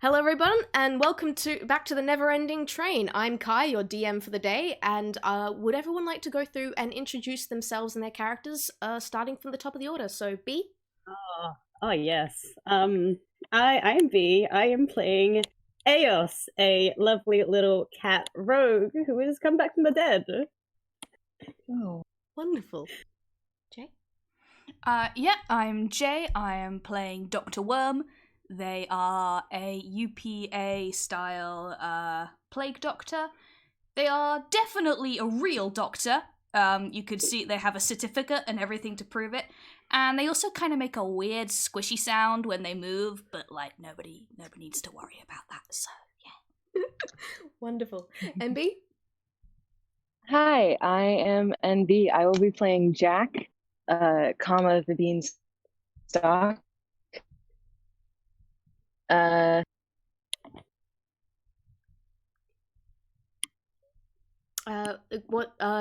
Hello everyone, and welcome back to the Neverending Train. I'm Kai, your DM for the day, and would everyone like to go through and introduce themselves and their characters, starting from the top of the order? So, B? Oh yes. I'm B. I am playing Eos, a lovely little cat rogue who has come back from the dead. Oh, wonderful. Jay? I'm Jay. I am playing Dr. Worm. They are a UPA-style plague doctor. They are definitely a real doctor. You could see they have a certificate and everything to prove it. And they also kind of make a weird squishy sound when they move, but like nobody needs to worry about that, so yeah. Wonderful. NB? Hi, I am NB. I will be playing Jack, the Beanstalk.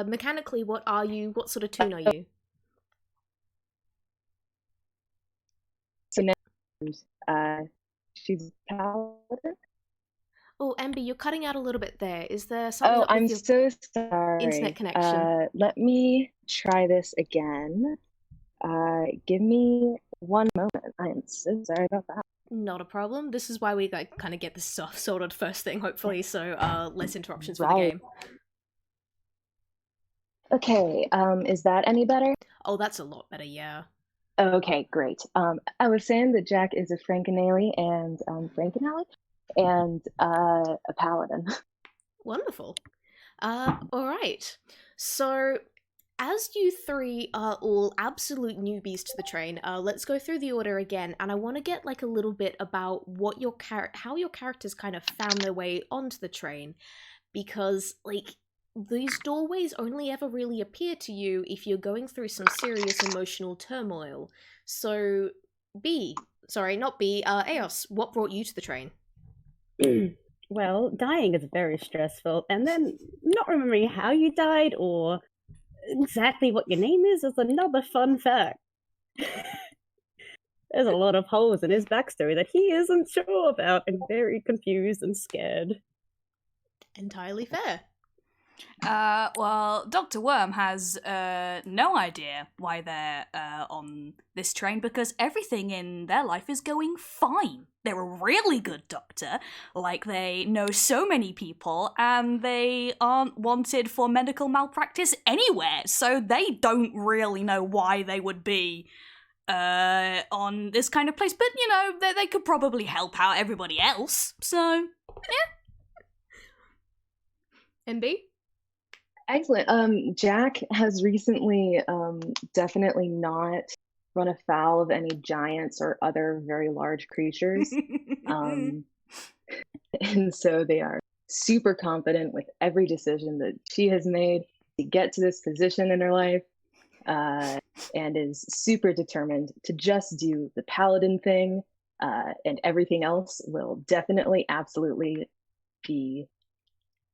Mechanically, what are you? What sort of tune are you? She's paladin. Oh, Amber, you're cutting out a little bit there. Is there something up I'm with your so sorry. internet connection? Let me try this again. Give me one moment. I am so sorry about that. Not a problem. This is why we kind of get this stuff sorted first thing, hopefully, so less interruptions for the game. Okay, is that any better? Oh, that's a lot better, yeah. Okay, great. I was saying that Jack is a Frankenale and a paladin. Wonderful. All right. So, as you three are all absolute newbies to the train, let's go through the order again, and I want to get like a little bit about what how your characters kind of found their way onto the train, because like these doorways only ever really appear to you if you're going through some serious emotional turmoil. So, Eos, what brought you to the train? Well, dying is very stressful, and then not remembering how you died or exactly what your name is another fun fact. There's a lot of holes in his backstory that he isn't sure about and very confused and scared. Entirely fair. Well, Dr. Worm has no idea why they're on this train because everything in their life is going fine. They're a really good doctor, like they know so many people, and they aren't wanted for medical malpractice anywhere, so they don't really know why they would be on this kind of place, but, you know, they could probably help out everybody else, so, yeah. NB? Excellent. Jack has recently definitely not run afoul of any giants or other very large creatures. And so they are super confident with every decision that she has made to get to this position in her life, and is super determined to just do the paladin thing, and everything else will definitely, absolutely be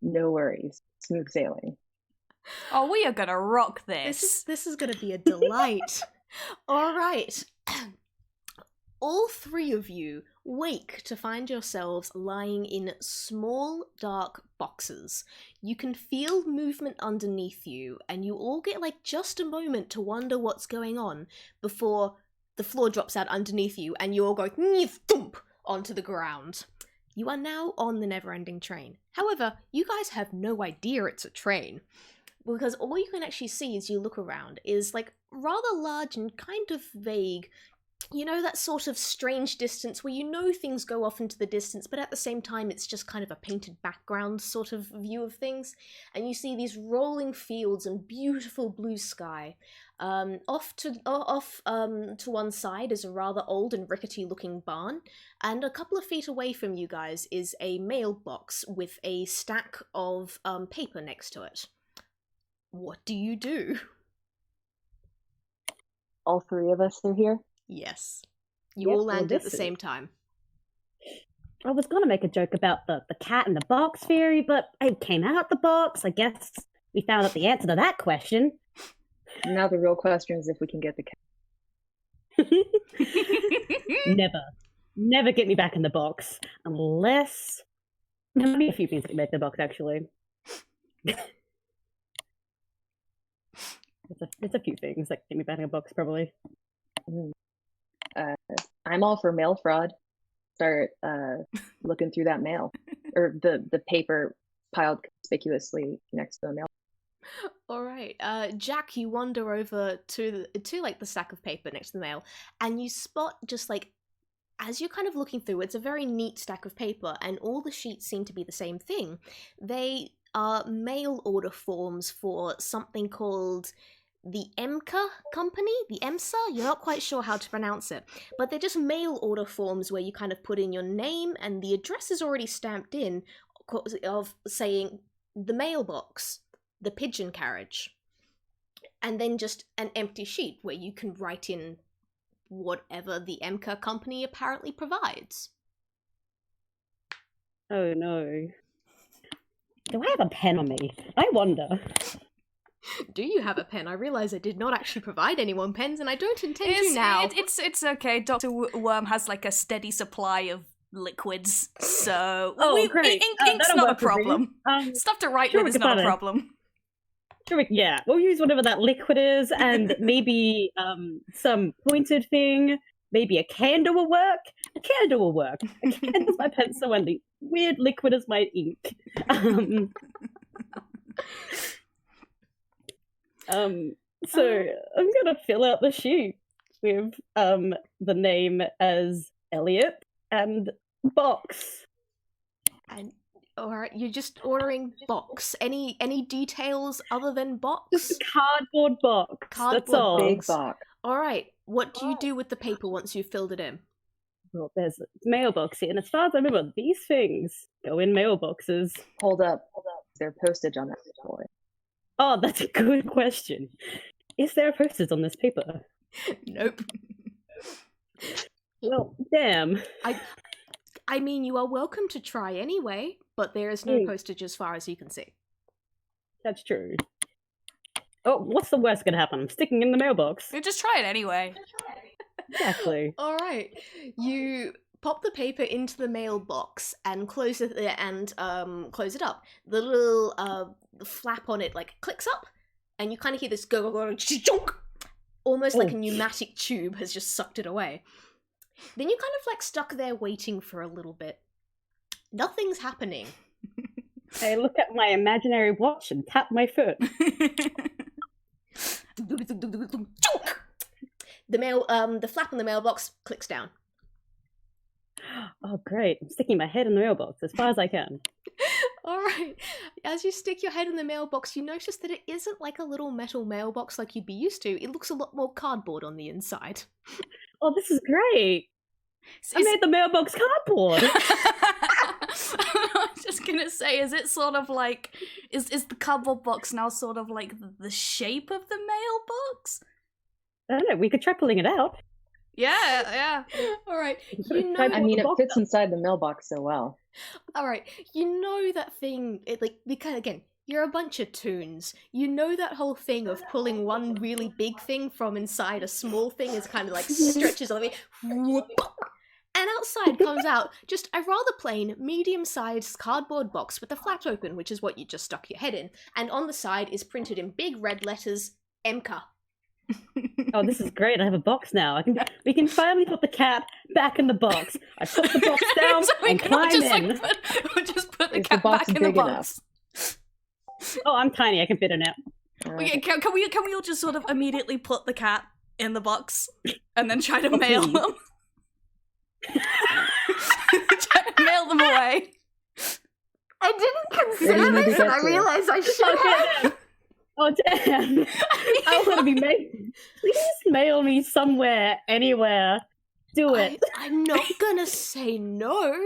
no worries, smooth sailing. Oh, we are gonna rock this. This is gonna be a delight. All right. All three of you wake to find yourselves lying in small, dark boxes. You can feel movement underneath you, and you all get like just a moment to wonder what's going on before the floor drops out underneath you and you all go thump onto the ground. You are now on the Neverending Train. However, you guys have no idea it's a train, because all you can actually see as you look around is like rather large and kind of vague. You know, that sort of strange distance where you know things go off into the distance, but at the same time it's just kind of a painted background sort of view of things. And you see these rolling fields and beautiful blue sky. Off to one side is a rather old and rickety looking barn, and a couple of feet away from you guys is a mailbox with a stack of paper next to it. What do you do? All three of us are here? Yes. You all land at the same time. I was going to make a joke about the cat in the box theory, but it came out the box. I guess we found out the answer to that question. Now the real question is if we can get the cat. Never. never get me back in the box unless there might be a few things that can make the box actually. It's a few things that can get me back in a box probably. I'm all for mail fraud. Start looking through that mail or the paper piled conspicuously next to the mail. All right, Jack, you wander over to like the stack of paper next to the mail, and you spot just like as you're kind of looking through, it's a very neat stack of paper, and all the sheets seem to be the same thing. They are mail order forms for something called the EMCA company, the EMSA, you're not quite sure how to pronounce it, but they're just mail order forms where you kind of put in your name and the address is already stamped in of saying the mailbox, the Pigeon Carriage, and then just an empty sheet where you can write in whatever the EMCA company apparently provides. Oh no. Do I have a pen on me? I wonder. Do you have a pen? I realise I did not actually provide anyone pens, and I don't intend to now. It's okay. Dr. Worm has like a steady supply of liquids, so great. ink's not a problem. Stuff to write with is not a problem. Sure, yeah. We'll use whatever that liquid is, and maybe some pointed thing. Maybe a candle will work. A candle will work. A candle's my pencil, and the weird liquid is my ink. So I'm gonna fill out the sheet with the name as Elliot and box. And alright, you're just ordering box. Any details other than box? Just a cardboard box. That's all. Big box. Alright, what do you do with the paper once you've filled it in? Well, there's a mailbox here, and as far as I remember, these things go in mailboxes. Hold up. Is there postage on that boy? Oh, that's a good question. Is there postage on this paper? Nope. Well, damn. I mean, you are welcome to try anyway, but there is no postage as far as you can see. That's true. Oh, what's the worst gonna happen? I'm sticking in the mailbox. You just try it anyway. Exactly. All right, you pop the paper into the mailbox and close it close it up. The little flap on it like clicks up, and you kind of hear this go chunk, almost like a pneumatic tube has just sucked it away. Then you're kind of like stuck there waiting for a little bit. Nothing's happening. I look at my imaginary watch and tap my foot. The flap on the mailbox clicks down. Oh, great. I'm sticking my head in the mailbox as far as I can. All right. As you stick your head in the mailbox, you notice that it isn't like a little metal mailbox like you'd be used to. It looks a lot more cardboard on the inside. Oh, this is great. I made the mailbox cardboard. I was just gonna say, is it sort of like, is the cardboard box now sort of like the shape of the mailbox? I don't know, we could try pulling it out. Yeah. All right. I mean, it fits inside the mailbox so well. All right. You know that thing, because again, you're a bunch of toons. You know that whole thing of pulling one really big thing from inside a small thing is kind of like stretches all the way. And outside comes out just a rather plain, medium-sized cardboard box with the flap open, which is what you just stuck your head in. And on the side is printed in big red letters, MK. Oh, this is great. I have a box now. We can finally put the cat back in the box. I put the box down So and climb in. We'll just put the Is cat the box back in the big box. Oh, I'm tiny. I can fit in it. Okay, can we all just sort of immediately put the cat in the box and then try to mail them? Try to mail them away. I didn't consider this, and I realized I should have. Oh, damn. I want to be made. Please mail me somewhere, anywhere. Do it. I'm not gonna say no,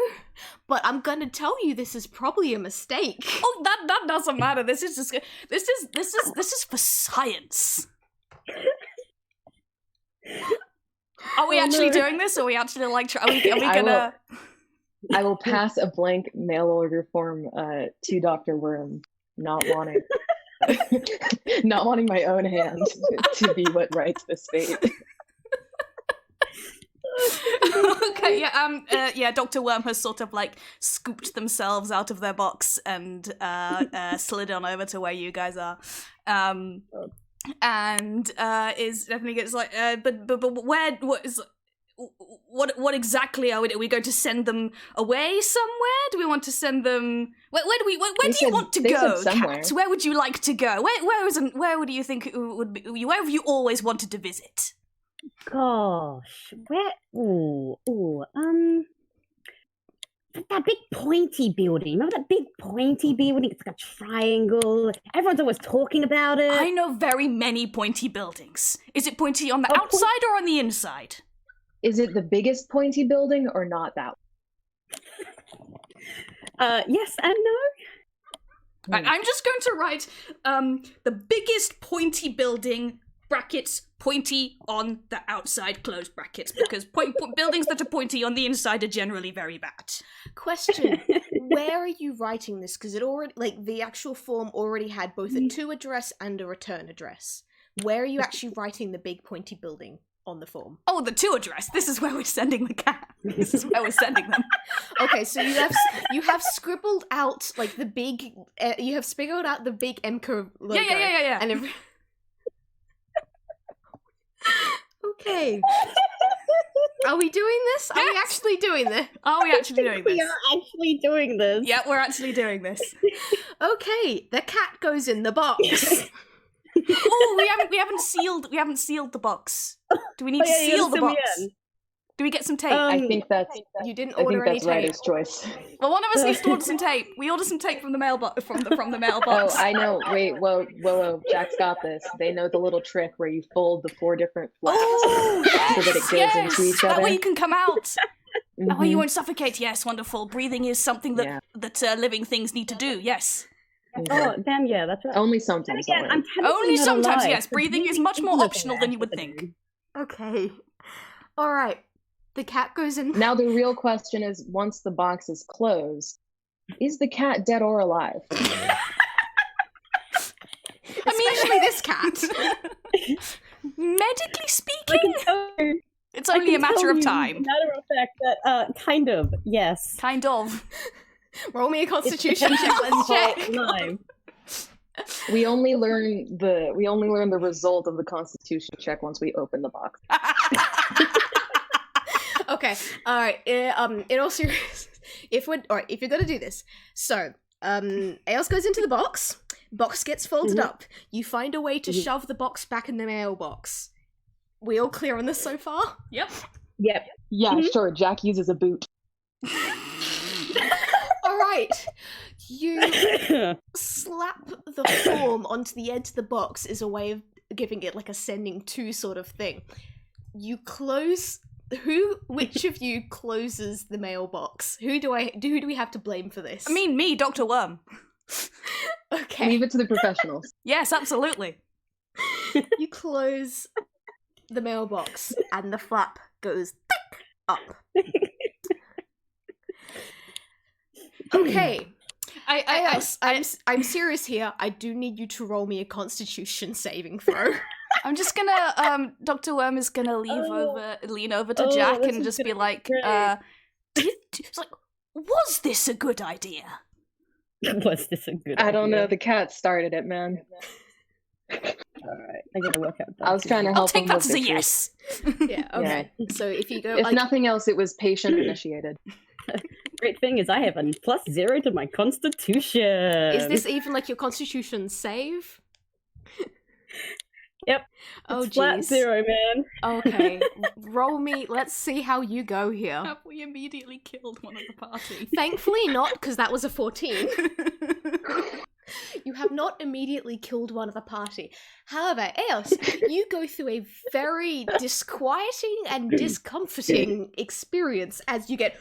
but I'm gonna tell you this is probably a mistake. Oh, that doesn't matter. This is for science. Are we actually doing this? Or are we actually like? Are we gonna? I will pass a blank mail order form to Dr. Worm, not wanting my own hand to be what writes this fate. Okay, yeah, Dr. Worm has sort of like scooped themselves out of their box and slid on over to where you guys are. And is definitely gets like, but where, what exactly are we going to send them away somewhere? Do we want to send them? Where do you want to go, Cat? Where would you like to go? Where do you think it would be? Where have you always wanted to visit? Gosh, where? That big pointy building. Remember that big pointy building? It's like a triangle. Everyone's always talking about it. I know very many pointy buildings. Is it pointy on the outside or on the inside? Is it the biggest pointy building or not that one? Yes and no. Right, I'm just going to write the biggest pointy building, brackets, pointy on the outside, close brackets, because buildings that are pointy on the inside are generally very bad. Question, where are you writing this? Because it already, like, the actual form already had both a to address and a return address. Where are you actually writing the big pointy building on the form? Oh, the to address. This is where we're sending the cat. This is where we're sending them. Okay, so you have scribbled out like the big you have scribbled out the big MCO logo. Yeah. And okay. Are we doing this? Are we actually doing this? Are we actually doing this? We are actually doing this. Yeah, we're actually doing this. Okay, the cat goes in the box. Oh, we haven't sealed the box. Do we need to seal the box? Do we get some tape? I think that's you didn't order any tape. Ryder's choice. Well, one of us needs to order some tape. We order some tape from the mailbox. From the mailbox. Oh, I know. Wait, whoa! Jack's got this. They know the little trick where you fold the 4 different flaps so that it goes into each other. That way you can come out. Mm-hmm. That way you won't suffocate. Yes, wonderful. Breathing is something that living things need to do. Yes. Mm-hmm. Oh, damn, yeah, that's right. Only sometimes. Again, only sometimes, yes. Breathing is much more optional than you would think. Okay. All right. The cat goes in. Now the real question is, once the box is closed, is the cat dead or alive? Especially this cat. Medically speaking, it's only a matter of time. Matter of fact, that kind of, yes. Kind of. Roll me a constitution check. Let's check. Live. We only learn the result of the constitution check once we open the box. Okay. All right. In all seriousness, if you're gonna do this, so Eos goes into the box. Box gets folded up. You find a way to shove the box back in the mailbox. We all clear on this so far? Yep. Yeah, sure. Jack uses a boot. All right. You slap the form onto the edge of the box is a way of giving it like a sending to sort of thing. You close. Which of you closes the mailbox? Who do we have to blame for this? I mean, me, Dr. Worm. Okay. Leave it to the professionals. Yes, absolutely. You close the mailbox and the flap goes up. Okay. I'm serious here. I do need you to roll me a Constitution saving throw. I'm just gonna, Dr. Worm is gonna lean over to Jack and just be like, it's like, was this a good idea? Was this a good idea? I don't know. The cat started it, man. Alright, I gotta work out that. I was trying to help him. I'll take that with as a the yes. Yeah, okay. Yeah. So if you go... If nothing else, it was patient initiated. Great thing is I have a +0 to my Constitution. Is this even like your Constitution save? Yep. Oh, it's flat 0, man. Okay. Roll me. Let's see how you go here. Have we immediately killed one of the party? Thankfully not, because that was a 14. You have not immediately killed one of the party. However, Eos, you go through a very disquieting and discomforting experience as you get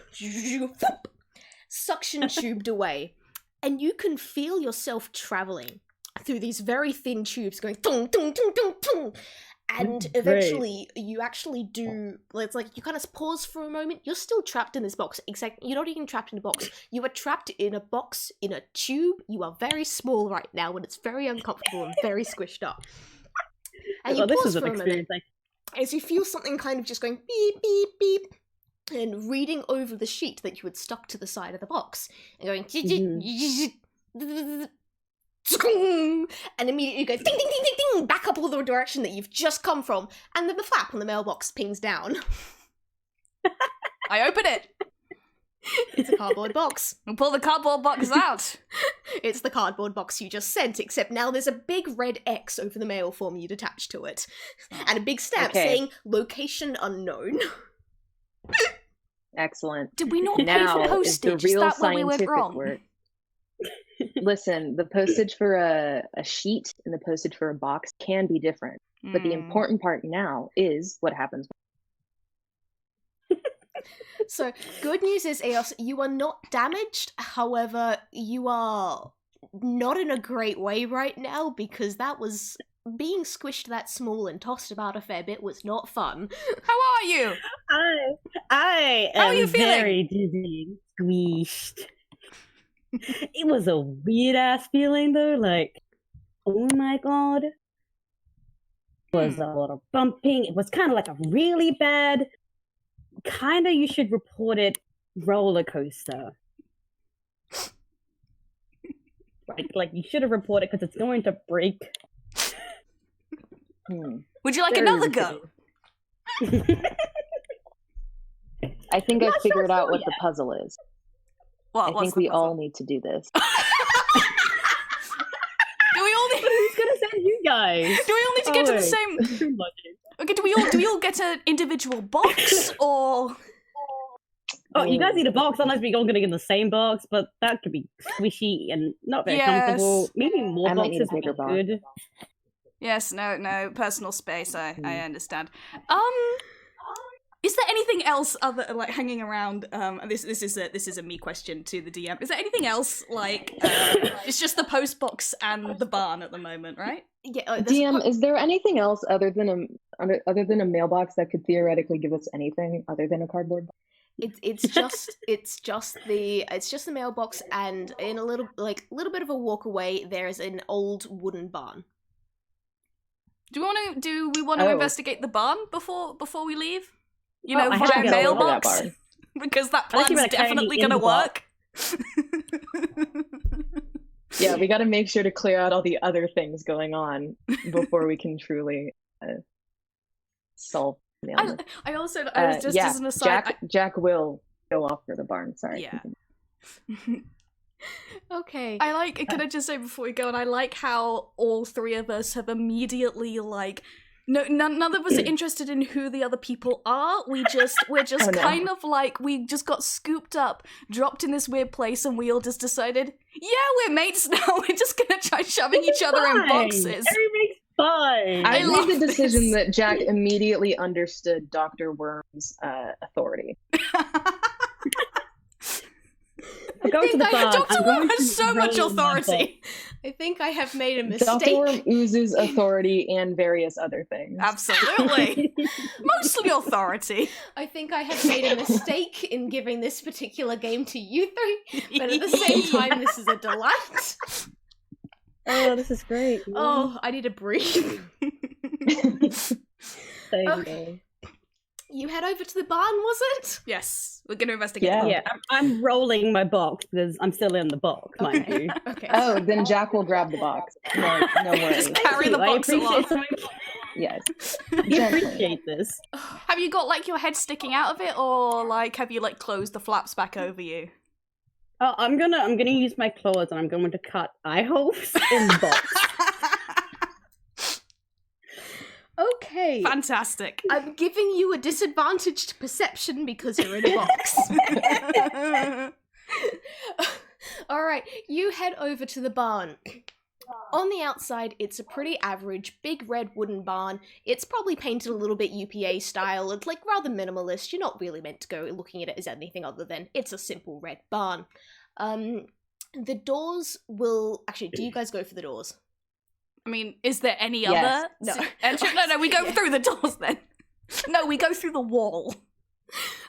suction tubed away. And you can feel yourself traveling through these very thin tubes going tung, tung, tung, tung, tung. And eventually you actually do, it's like you kind of pause for a moment. You're still trapped in this box, except you're not even trapped in a box. You are trapped in a box, in a tube. You are very small right now and it's very uncomfortable and very squished up. And you this pause is an for a moment. experience as you feel something kind of just going beep, beep, beep, and reading over the sheet that you had stuck to the side of the box, and going, and immediately goes ding, ding, ding, ding, ding, back up all the direction that you've just come from, and then the flap on the mailbox pings down. I open it. It's a cardboard box. And pull the cardboard box out. It's the cardboard box you just sent, except now there's a big red X over the mail form you'd attached to it. And a big stamp saying, location unknown. Excellent. Did we not pay Now for postage? is the real that where we went scientific wrong? work. Listen, the postage for a sheet and the postage for a box can be different. But the important part now is what happens. So, good news is, Eos, you are not damaged. However, you are not in a great way right now, because that was... being squished that small and tossed about a fair bit was not fun. How are you? I How are you am feeling? very dizzy and squeezed. It was a weird ass feeling though, like, oh my god. It was a lot of bumping. It was kind of like a really bad, kind of, you should report it, roller coaster. Like you should have reported because it's going to break. Would you like Very another go? I think I figured out what the puzzle is. What? I think we all need to do this. Do we all need? Who's gonna send you guys? Do we all need to get to the same? Okay. Do we all get an individual box or? Oh, you guys need a box, unless we're all gonna get in the same box, but that could be squishy and not very comfortable. Maybe more I might need a boxes would be bigger box. good. Yes. No. Personal space. I understand. Is there anything else other like hanging around? This is a me question to the DM. Is there anything else like? It's just the post box and the barn at the moment, right? Yeah. DM, is there anything else other than a mailbox that could theoretically give us anything other than a cardboard box? It's just the mailbox, and in a little bit of a walk away, there's an old wooden barn. Do we want to investigate the barn before we leave? You know, I via haven't been over that mailbox, barn. because that Unless you plan's wanna carry definitely me in gonna the box. work. Yeah, we got to make sure to clear out all the other things going on before we can truly solve the element. I was just yeah, as an aside. Jack will go off for the barn. Sorry. Yeah. Okay. Can I just say before we go, and I like how all three of us have immediately like, no, none of us are interested in who the other people are. We're just Oh, no. kind of like, we just got scooped up, dropped in this weird place, and we all just decided, yeah, we're mates now. We're just gonna try shoving each other in boxes. Everything's fine. I love made the decision this. that Jack immediately understood Dr. Worm's authority. I'm going to the barn. Dr. I'm Worm going has to so much roll my authority. I think I have made a Dr. Worm mistake. oozes authority and various other things. Absolutely. Mostly authority. I think I have made a mistake in giving this particular game to you three, but at the same time, this is a delight. Oh, this is great. Oh, I need to breathe. Okay. You head over to the barn, was it? Yes, we're going to investigate. Yeah. Yeah, I'm rolling my box because I'm still in the box, mind you. Okay. Oh, then Jack will grab the box. No worries. Just carry the I box along. Yes. I appreciate this. Have you got like your head sticking out of it, or like have you like closed the flaps back over you? Oh, I'm gonna use my claws and I'm going to cut eye holes in the box. Okay. Fantastic. I'm giving you a disadvantaged perception because you're in a box. Alright, you head over to the barn. On the outside, it's a pretty average, big red wooden barn. It's probably painted a little bit UPA style. It's like rather minimalist. You're not really meant to go looking at it as anything other than it's a simple red barn. The doors will... Actually, do you guys go for the doors? I mean, is there any Yes. other? No. No, we go through the doors then. No, we go through the wall.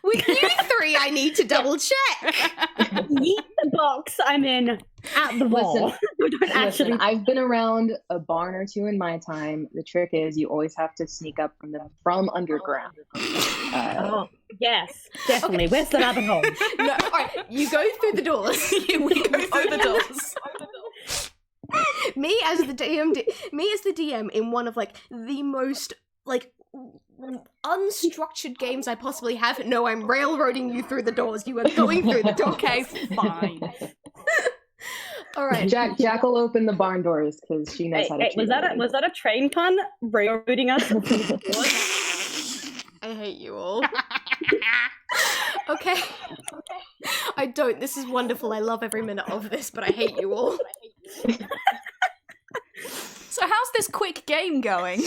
With you three, I need to double check. Yeet the box I'm in at the wall. Listen, I've been around a barn or two in my time. The trick is you always have to sneak up from underground. Oh, yes, definitely. Okay. Where's the rabbit hole? No, all right, you go through the doors. We go through the doors. Me as the DM in one of like the most like unstructured games I possibly have. No, I'm railroading you through the doors. You are going through the door. Okay, fine. All right. Jack will open the barn doors because she knows how to. Was that a train pun? Railroading us? I hate you all. Okay. I don't. This is wonderful. I love every minute of this, but I hate you all. So how's this quick game going?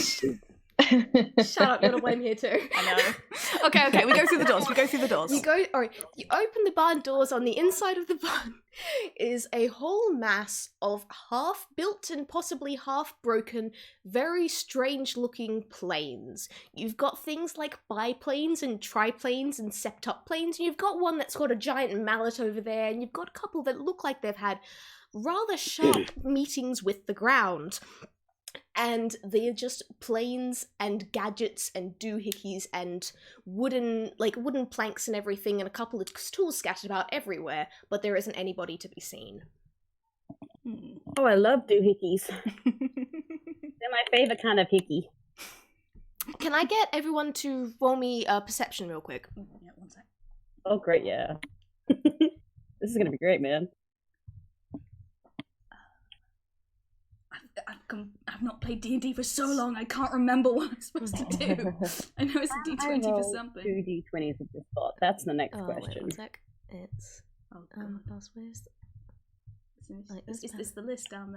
Shut up, you're to blame here too. I know. Okay, we go through the doors. You open the barn doors. On the inside of the barn is a whole mass of half-built and possibly half-broken, very strange-looking planes. You've got things like biplanes and triplanes and septup planes, and you've got one that's got a giant mallet over there, and you've got a couple that look like they've had rather sharp meetings with the ground. And they're just planes and gadgets and doohickeys and wooden planks and everything, and a couple of tools scattered about everywhere, but there isn't anybody to be seen. Oh, I love doohickeys. They're my favorite kind of hickey. Can I get everyone to roll me perception real quick? Yeah, 1 sec. Oh, great, yeah. This is gonna be great, man. I've not played D&D for so long, I can't remember what I'm supposed to do. I know it's a D20 for something. 2 D20s at this spot. That's the next question. Wait 1 sec. It's... where's Is this the list down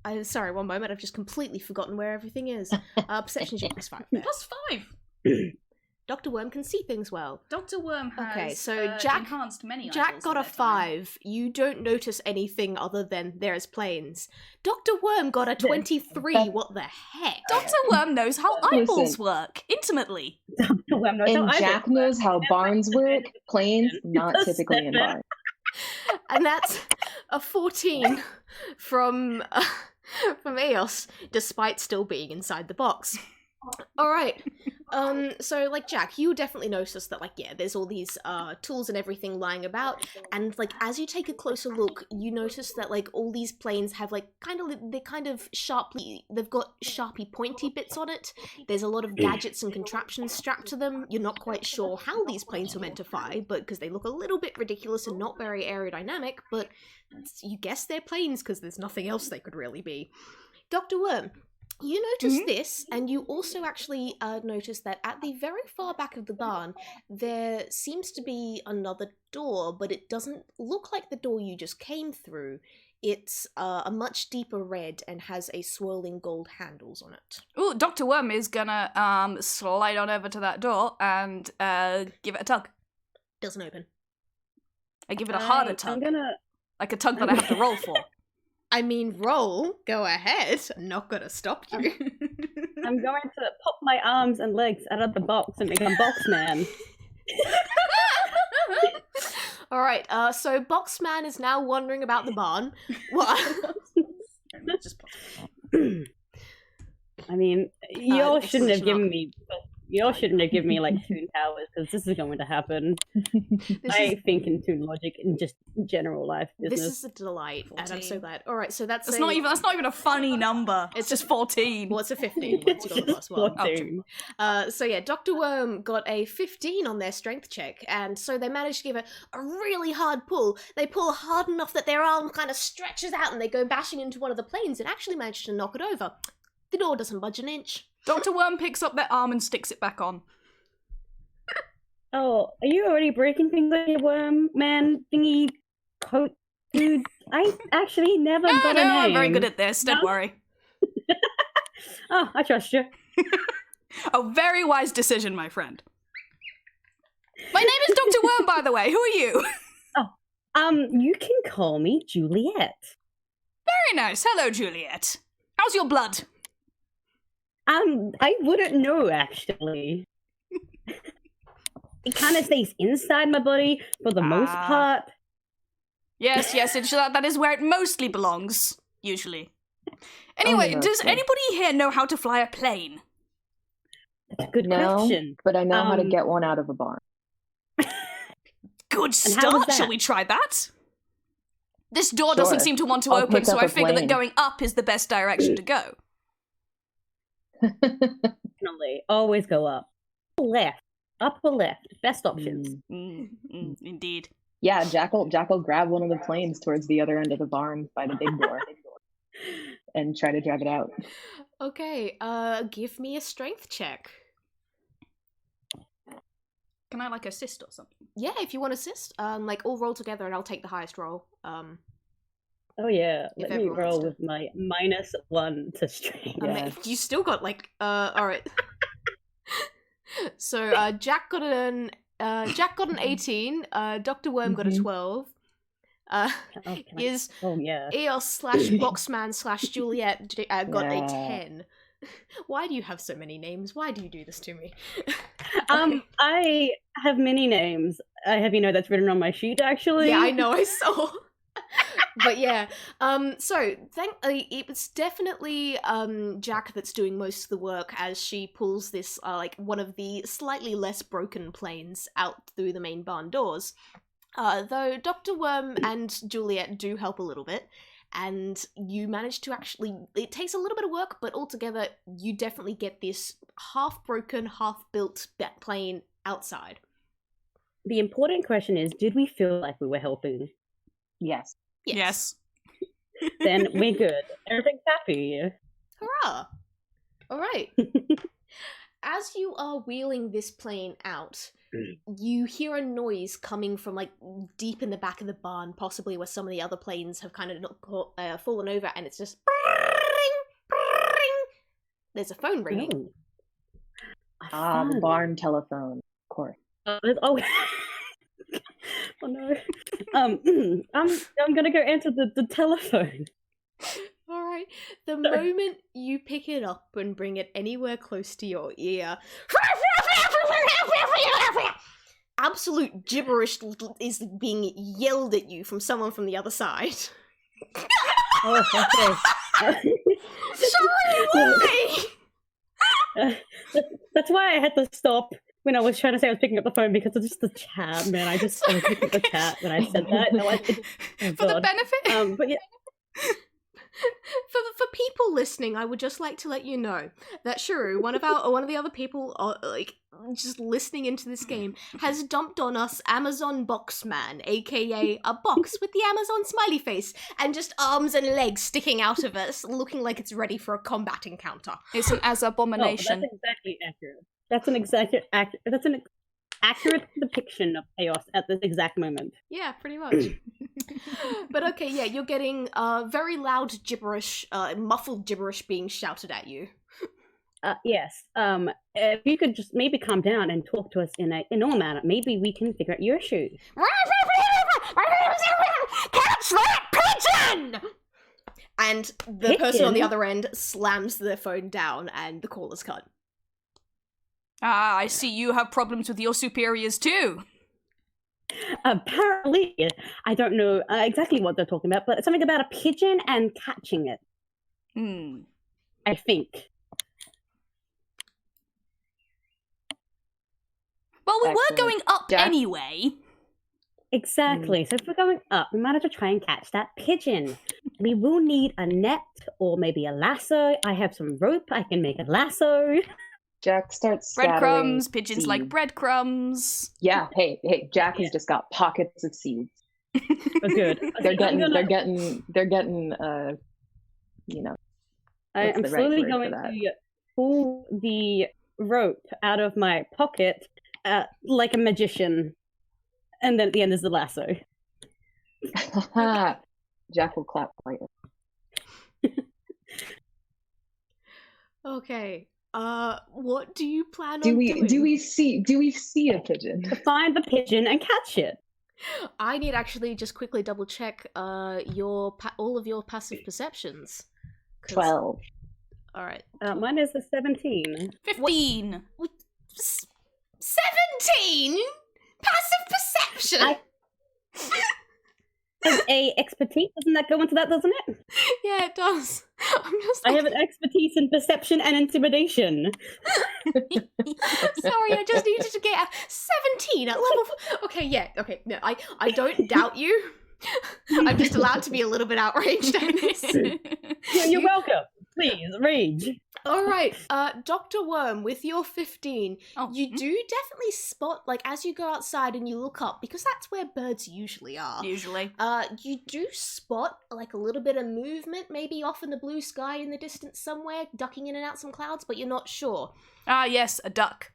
there? Sorry, one moment, I've just completely forgotten where everything is. Perception is +5. +5! Dr. Worm can see things well. Dr. Worm has okay, so Jack, enhanced many Jack got a 5. You don't notice anything other than there's planes. Dr. Worm got a 23. What the heck? Dr. Worm knows how eyeballs work intimately. Dr. Worm knows and Jack knows how barns work. Planes, not typically in barns. And that's a 14 from Eos, despite still being inside the box. All right. So like Jack, you definitely notice that there's all these tools and everything lying about, and as you take a closer look, you notice that all these planes have they've got sharpy pointy bits on it. There's a lot of gadgets and contraptions strapped to them. You're not quite sure how these planes were meant to fly, but because they look a little bit ridiculous and not very aerodynamic, but you guess they're planes because there's nothing else they could really be. Dr. Worm, you notice this, and you also actually notice that at the very far back of the barn, there seems to be another door, but it doesn't look like the door you just came through. It's a much deeper red and has a swirling gold handles on it. Ooh, Dr. Worm is gonna slide on over to that door and give it a tug. Doesn't open. I give it a harder tug. Like a tug that I have to roll for. I mean, roll. Go ahead. I'm not gonna stop you. I'm going to pop my arms and legs out of the box and become Boxman. All right. So Boxman is now wandering about the barn. What? I mean, y'all shouldn't have given me. Y'all shouldn't have given me Toon powers, because this is going to happen. I think in Toon logic and just general life business. This is a delight, 14. And I'm so glad. All right, so that's not even a funny number. It's just 14. Well, it's a 15. Once you got the +1. So yeah, Dr. Worm got a 15 on their strength check, and so they managed to give it a really hard pull. They pull hard enough that their arm kind of stretches out, and they go bashing into one of the planes and actually manage to knock it over. The door doesn't budge an inch. Dr. Worm picks up their arm and sticks it back on. Oh, are you already breaking things like your worm man thingy coat dude? I actually never got a name. I'm very good at this, don't worry. Oh, I trust you. A very wise decision, my friend. My name is Dr. Worm, by the way. Who are you? You can call me Juliet. Very nice. Hello, Juliet. How's your blood? I wouldn't know, actually. It kind of stays inside my body for the most part. Yes, that is where it mostly belongs, usually. Anyway, does anybody here know how to fly a plane? That's a good question. But I know how to get one out of a barn. Good start. Shall we try that? This door doesn't seem to want to open, so I figure that going up is the best direction to go. Definitely. Always go up. Left. Up or left. Best options. Indeed. Yeah, Jack will grab one of the planes towards the other end of the barn by the big door and try to drive it out. Okay, give me a strength check. Can I, assist or something? Yeah, if you want to assist. All roll together and I'll take the highest roll. Oh yeah, let me roll with my -1 to strength. You still got, alright. So, Jack got an 18, Dr. Worm got a 12. Eos/Boxman/Juliet got a 10. Why do you have so many names? Why do you do this to me? I have many names. I have, that's written on my sheet, actually. Yeah, I know, I saw. But yeah, so thankfully it's definitely Jack that's doing most of the work as she pulls this one of the slightly less broken planes out through the main barn doors. Though Dr. Worm and Juliet do help a little bit, and you manage to it takes a little bit of work, but altogether you definitely get this half-broken, half-built plane outside. The important question is, did we feel like we were helping? Yes. Then we're good. Everything's happy. Hurrah! Alright. As you are wheeling this plane out, you hear a noise coming from deep in the back of the barn, possibly where some of the other planes have kind of fallen over, and it's just there's a phone ringing. The barn telephone, of course. Oh no. I'm gonna go answer the telephone. Alright. The moment you pick it up and bring it anywhere close to your ear, absolute gibberish is being yelled at you from someone from the other side. Oh, okay. Sorry, why? That's why I had to stop when I was trying to say I was picking up the phone, because of just the chat, man. I was picking up the chat when I said that. For the benefit? But yeah. For people listening, I would just like to let you know that Shuru, one of the other people, just listening into this game, has dumped on us Amazon Boxman, aka a box with the Amazon smiley face and just arms and legs sticking out of us, looking like it's ready for a combat encounter. It's an as-abomination. That's exactly accurate. That's an accurate depiction of chaos at this exact moment. Yeah, pretty much. But okay, yeah, you're getting very loud gibberish, muffled gibberish being shouted at you. Yes. If you could just maybe calm down and talk to us in a normal manner, maybe we can figure out your issue. Catch that pigeon! And the person on the other end slams their phone down, and the call is cut. Ah, I see you have problems with your superiors too. Apparently, I don't know exactly what they're talking about, but it's something about a pigeon and catching it. I think. Well, we were going up anyway. Exactly. So if we're going up, we might have to try and catch that pigeon. We will need a net or maybe a lasso. I have some rope. I can make a lasso. Jack starts breadcrumbs. Pigeons seeds. like breadcrumbs. Yeah. Hey. Jack has just got pockets of seeds. Oh, good. They're getting. I am slowly going to pull the rope out of my pocket like a magician, and then at the end is the lasso. Jack will clap later. Okay. What do you plan on doing? Do we see a pigeon? To find the pigeon and catch it. I need actually just quickly double check all of your passive perceptions. 12. All right. Mine is a 17. 15. 17? Passive perception? have a expertise. Doesn't that go into that, doesn't it? Yeah, it does. I have an expertise in perception and intimidation. Sorry, I just needed to get a 17 at level. Okay, yeah, okay. No, I don't doubt you. I'm just allowed to be a little bit outraged at this. You're welcome. Please, rage. All right, Dr. Worm, with your 15, you do definitely spot, like, as you go outside and you look up, because that's where birds usually are. Usually. You do spot, like, a little bit of movement, maybe off in the blue sky in the distance somewhere, ducking in and out some clouds, but you're not sure. Ah, yes, a duck.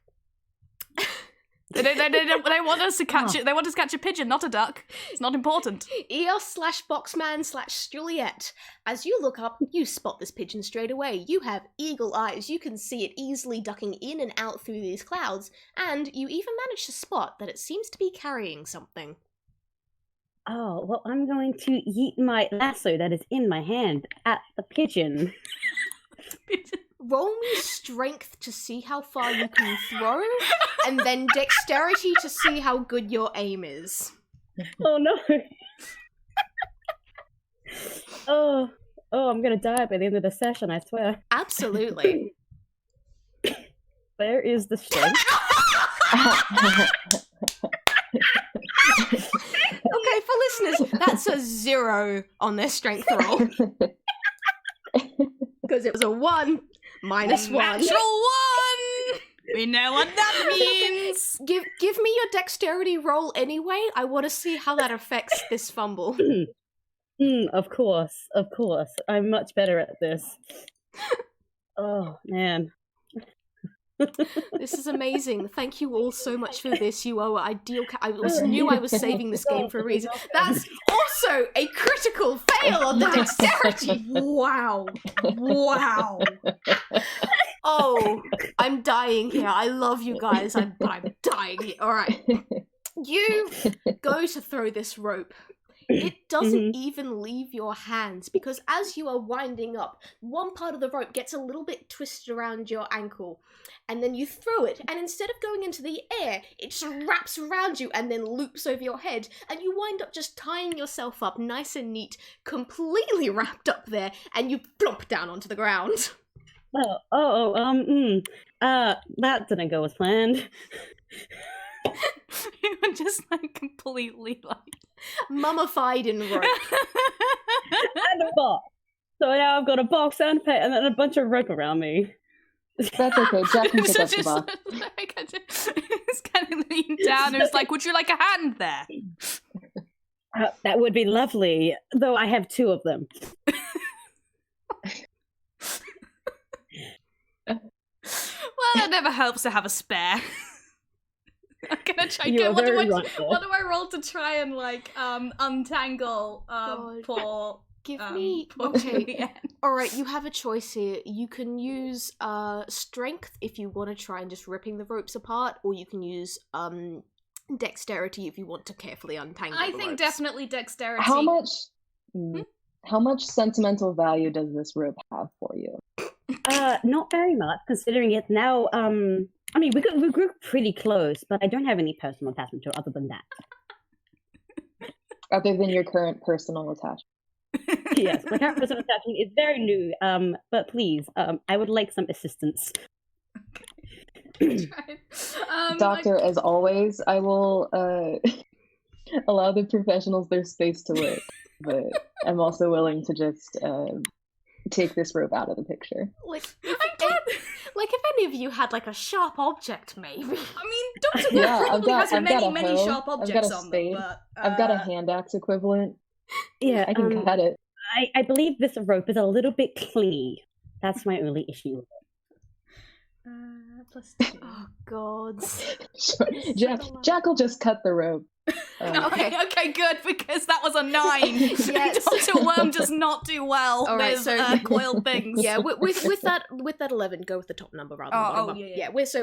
They want us to catch it. They want us to catch a pigeon, not a duck. It's not important. Eos/Boxman/Juliet. As you look up, you spot this pigeon straight away. You have eagle eyes. You can see it easily ducking in and out through these clouds, and you even manage to spot that it seems to be carrying something. Oh, well, I'm going to yeet my lasso that is in my hand at the pigeon. Roll me strength to see how far you can throw, and then dexterity to see how good your aim is. Oh, no. Oh, I'm going to die by the end of the session, I swear. Absolutely. Where is the strength? Okay, for listeners, that's a 0 on their strength roll. Because it was a 1 minus 1. Natural 1! We know what that means! Give me your dexterity roll anyway. I want to see how that affects this fumble. Of course. I'm much better at this. Oh, man. This is amazing. Thank you all so much for this. You are ideal. Knew I was saving this game for a reason. That's also a critical fail on the dexterity. Wow. Oh, I'm dying here. I love you guys. I'm dying here. All right. You go to throw this rope. It doesn't even leave your hands, because as you are winding up, one part of the rope gets a little bit twisted around your ankle, and then you throw it, and instead of going into the air, it just wraps around you and then loops over your head, and you wind up just tying yourself up nice and neat, completely wrapped up there, and you plump down onto the ground. That didn't go as planned. You were just completely mummified in rope. And a box. So now I've got a box and a pet and then a bunch of rope around me. That's okay. Jack can pick up the box. It's kind of leaned down and was like, would you like a hand there? That would be lovely, though I have 2 of them. Well, that never helps to have a spare. I'm gonna try. What do I roll to try and untangle poor? Give me. Poor Okay. All right. You have a choice here. You can use strength if you want to try and just ripping the ropes apart, or you can use dexterity if you want to carefully untangle. I think ropes. Definitely dexterity. How much sentimental value does this rope have for you? Not very much, considering it now. I mean, we grew pretty close, but I don't have any personal attachment to it other than that. Other than your current personal attachment. Yes, my current personal attachment is very new. But please, I would like some assistance. Doctor, as always, I will allow the professionals their space to work, but I'm also willing to just take this rope out of the picture. Like if any of you had a sharp object, maybe. I mean, Dr. Worm has many sharp objects on them, but I've got a hand axe equivalent. Yeah, I can cut it. I believe this rope is a little bit clingy. That's my only issue with it. +2. Oh God. Jack will just cut the rope. Okay, good, because that was a 9. Yes. Dr. Worm does not do well with coiled things. Yeah, with that 11, go with the top number rather than the bottom number. Yeah. With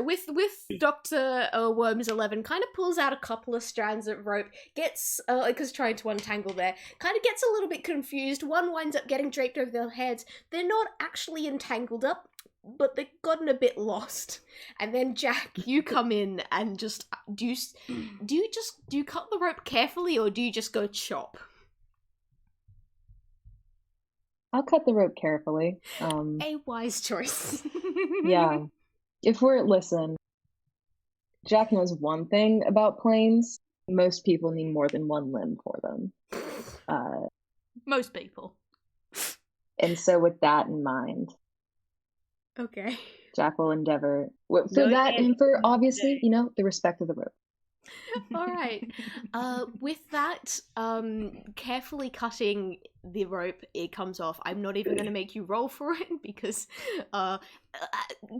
Dr. Worm's 11, kind of pulls out a couple of strands of rope, gets because trying to untangle there, kind of gets a little bit confused. One winds up getting draped over their heads. They're not actually entangled up, but they've gotten a bit lost. And then Jack, you come in and just do you cut the rope carefully, or do you just go chop? I'll cut the rope carefully. A wise choice. Yeah. Listen, Jack knows one thing about planes. Most people need more than one limb for them. Most people. And so with that in mind, Okay. Jack will endeavor for No, that and- and for obviously, the respect of the rope. All right. With that, carefully cutting the rope, it comes off. I'm not even going to make you roll for it because,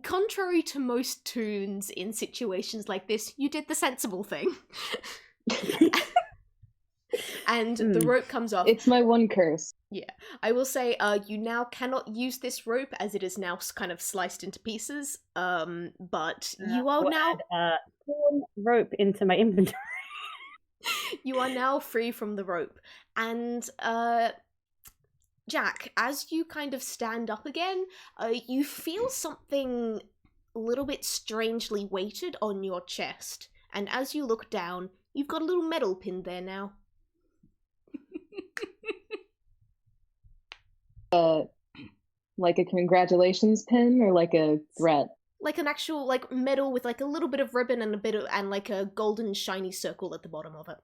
contrary to most tunes in situations like this, you did the sensible thing. And the rope comes off. It's my one curse. I will say, you now cannot use this rope as it is now kind of sliced into pieces. But you are now torn rope into my inventory. you are now free from the rope. And Jack, as you kind of stand up again, you feel something a little bit strangely weighted on your chest. And as you look down, you've got a little metal pinned there now. Like a congratulations pin or like a threat? Like an actual medal with like a little bit of ribbon and like a golden shiny circle at the bottom of it.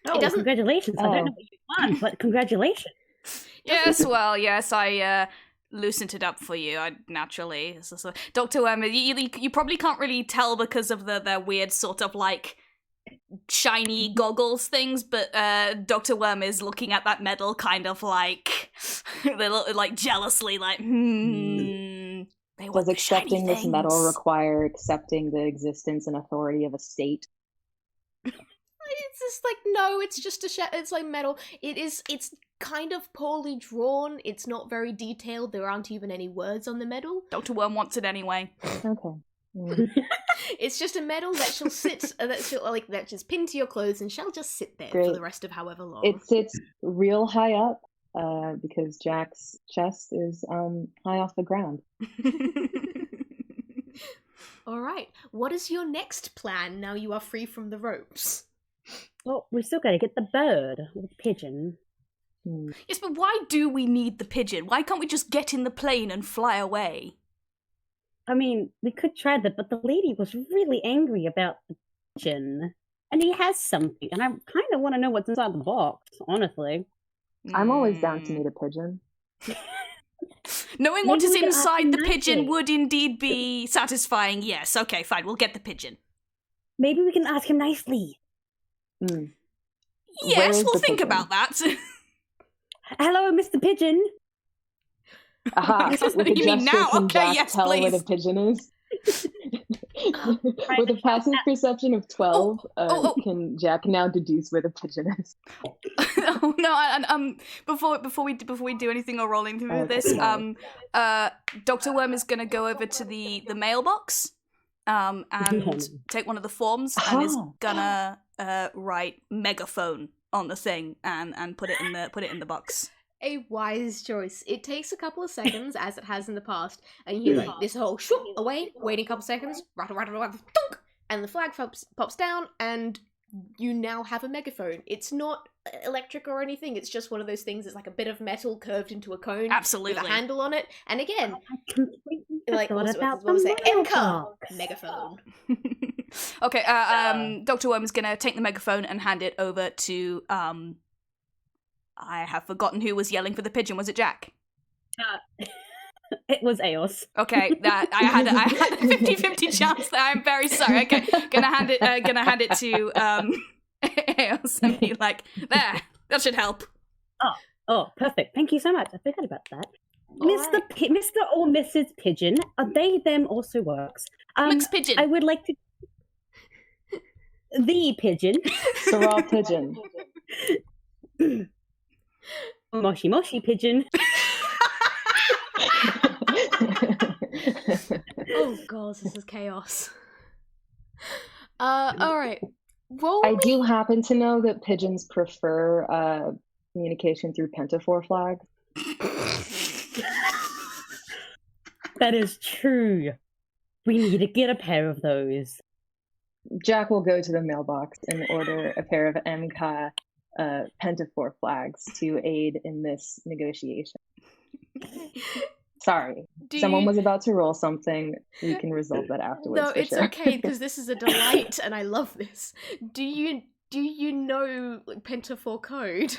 Oh, doesn't- congratulations. I don't know what you won, but congratulations. Yes, well, yes, I loosened it up for you. I naturally, Dr. Worm, you probably can't really tell because of their weird sort of like shiny goggles things, but Dr. Worm is looking at that medal kind of like like jealously, like they want Does the shiny accepting this medal things. require accepting the existence and authority of a state? It's just like, no, it's just it's like metal. It's kind of poorly drawn. It's not very detailed. There aren't even any words on the medal. Dr. Worm wants it anyway. Okay. It's just a medal that shall sit, that just pinned to your clothes and shall just sit there for Great. the rest of however long. It sits real high up because Jack's chest is high off the ground. All right. What is your next plan now you are free from the ropes? Well, we still gotta get the bird, or the pigeon. Yes, but why do we need the pigeon? Why can't we just get in the plane and fly away? I mean, we could try that, but the lady was really angry about the pigeon. And he has something, and I kind of want to know what's inside the box, honestly. I'm always down to meet a pigeon. Knowing what Maybe is we can ask inside him the pigeon nicely. would indeed be satisfying. Yes, okay, fine, we'll get the pigeon. Maybe we can ask him nicely. Where Yes, is we'll the think pigeon? about that. Hello, Mr. Pigeon. Aha! With a You mean gesture, now? can Okay, Jack yes, tell where please. the pigeon is? With a passive perception of 12, can Jack now deduce where the pigeon is? Oh, no, before we do anything or roll anything with this, sorry. Dr. Worm is gonna go over to the mailbox, and take one of the forms and is gonna write megaphone on the thing and put it in the box. A wise choice. It takes a couple of seconds, as it has in the past, and you hear like this whole shoop away, waiting a couple seconds, rattle, rattle, rattle, thunk, and the flag pops down, and you now have a megaphone. It's not electric or anything, it's just one of those things that's like a bit of metal curved into a cone Absolutely. with a handle on it, and again, I completely like, forgot what about was the it? Enter! mailbox. Megaphone. Okay, Dr. Worm is gonna take the megaphone and hand it over to I have forgotten who was yelling for the pigeon. Was it Jack? It was Eos. Okay, I had a 50-50 chance there. I'm very sorry. Okay, gonna hand it to Eos and be like, there, that should help. Oh, perfect. Thank you so much. I forgot about that. All Mr. right. Mr. or Mrs. Pigeon, they, them also works. Mixed pigeon. I would like to... The pigeon. Sorrel pigeon. Moshi Moshi pigeon. Oh god, this is chaos. Alright. Roll I me- do happen to know that pigeons prefer communication through pentaphore flags. That is true. We need to get a pair of those. Jack will go to the mailbox and order a pair of MK Pentafor flags to aid in this negotiation. Sorry, someone was about to roll something. We can resolve that afterwards. No, it's sure. okay because this is a delight, and I love this. Do you know Pentafor code?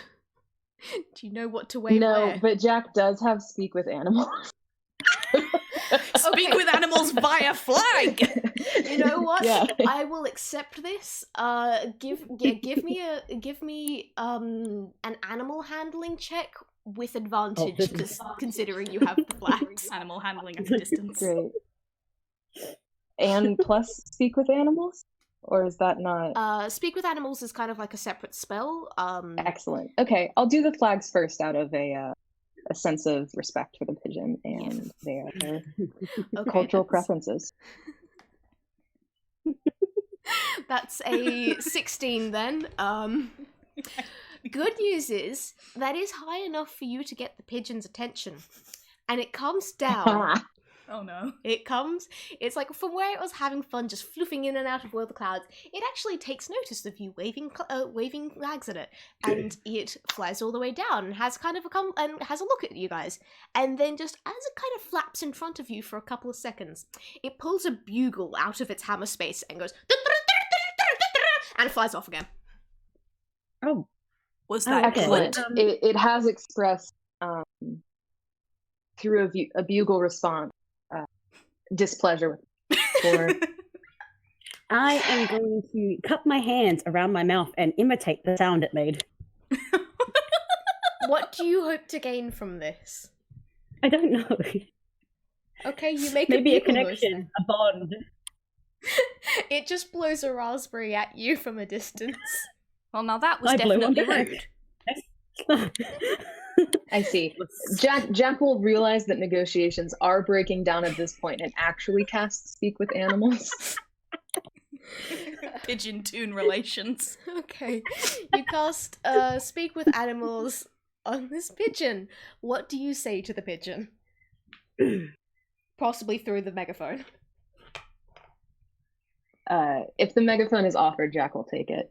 Do you know what to wave No, where? but Jack does have speak with animals. Speak with animals via flag. You know what? Yeah. I will accept this. Give me an animal handling check with advantage, this because considering you have the flags. Animal handling at a distance. Great. And plus speak with animals? Or is that not? Speak with animals is kind of like a separate spell. Excellent. Okay, I'll do the flags first out of a sense of respect for the pigeon and their Okay, cultural preferences. That's a 16 then. Good news is that is high enough for you to get the pigeon's attention, and it comes down. Oh no. It's like from where it was having fun just floofing in and out of the clouds, it actually takes notice of you waving flags at it, and it flies all the way down and has kind of has a look at you guys, and then just as it kind of flaps in front of you for a couple of seconds, it pulls a bugle out of its hammer space and goes and flies off again. Oh, Was that Excellent. good? It has expressed through a bugle response displeasure for I am going to cup my hands around my mouth and imitate the sound it made. What do you hope to gain from this? I don't know. Okay, you make Maybe a bugle noise connection, a bond. then. It just blows a raspberry at you from a distance. Well, now that was I blew one definitely back. rude. I see. Jack will realize that negotiations are breaking down at this point and actually cast speak with animals. Pigeon tune relations. Okay, you cast speak with animals on this pigeon. What do you say to the pigeon? Possibly through the megaphone. If the megaphone is offered, Jack will take it.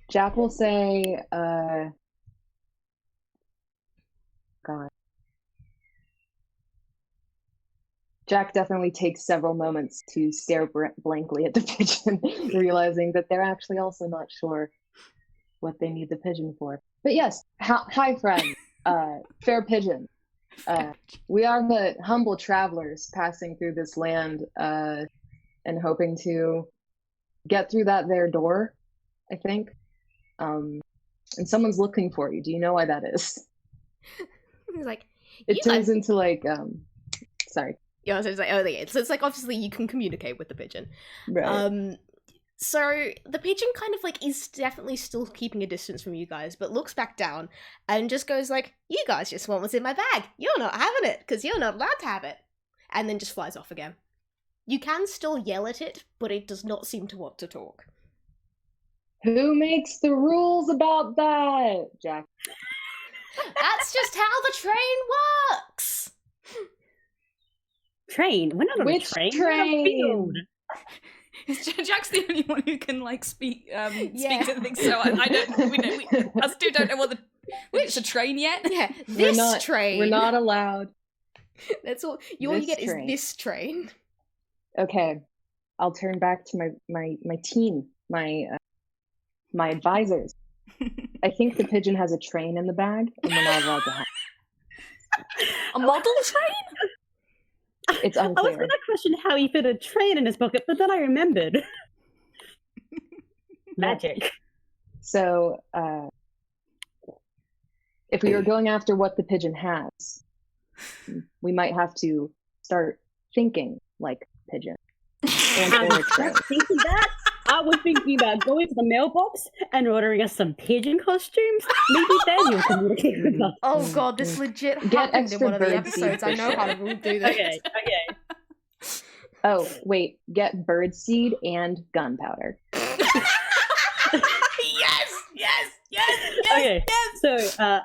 Jack will say, God. Jack definitely takes several moments to stare blankly at the pigeon, realizing that they're actually also not sure what they need the pigeon for. But yes, hi friend, fair pigeon. We are the humble travelers passing through this land and hoping to get through that there door, I think. And someone's looking for you. Do you know why that is? He's like, It turns into like, sorry. yeah, so it's like, oh, yeah. So it's like obviously you can communicate with the pigeon. Right. So the pigeon kind of like is definitely still keeping a distance from you guys, but looks back down and just goes like, "You guys just want what's in my bag. You're not having it because you're not allowed to have it," and then just flies off again. You can still yell at it, but it does not seem to want to talk. Who makes the rules about that, Jack? That's just how the train works. Train? We're not on Which a train. We're on a field. Jack's the only one who can like speak Yeah. to things. So I don't. We us two don't know what it's a train yet. Yeah, this train. We're not allowed. That's all. All you This get train. is this train. Okay, I'll turn back to my team, my advisors. I think the pigeon has a train in the bag, and we're not allowed to have. A model train? It's I was unclear. going to question how he fit a train in his pocket, but then I remembered. Magic. So, if we were going after what the pigeon has, we might have to start thinking like pigeon. And I or was a train. just thinking that. I was thinking about going to the mailbox and ordering us some pigeon costumes. Maybe then you'll communicate with us. Oh god, this legit Get happened in extra one of the bird seed episodes. I know how to do this. Okay. Oh, wait, get bird seed and gunpowder. Okay. So,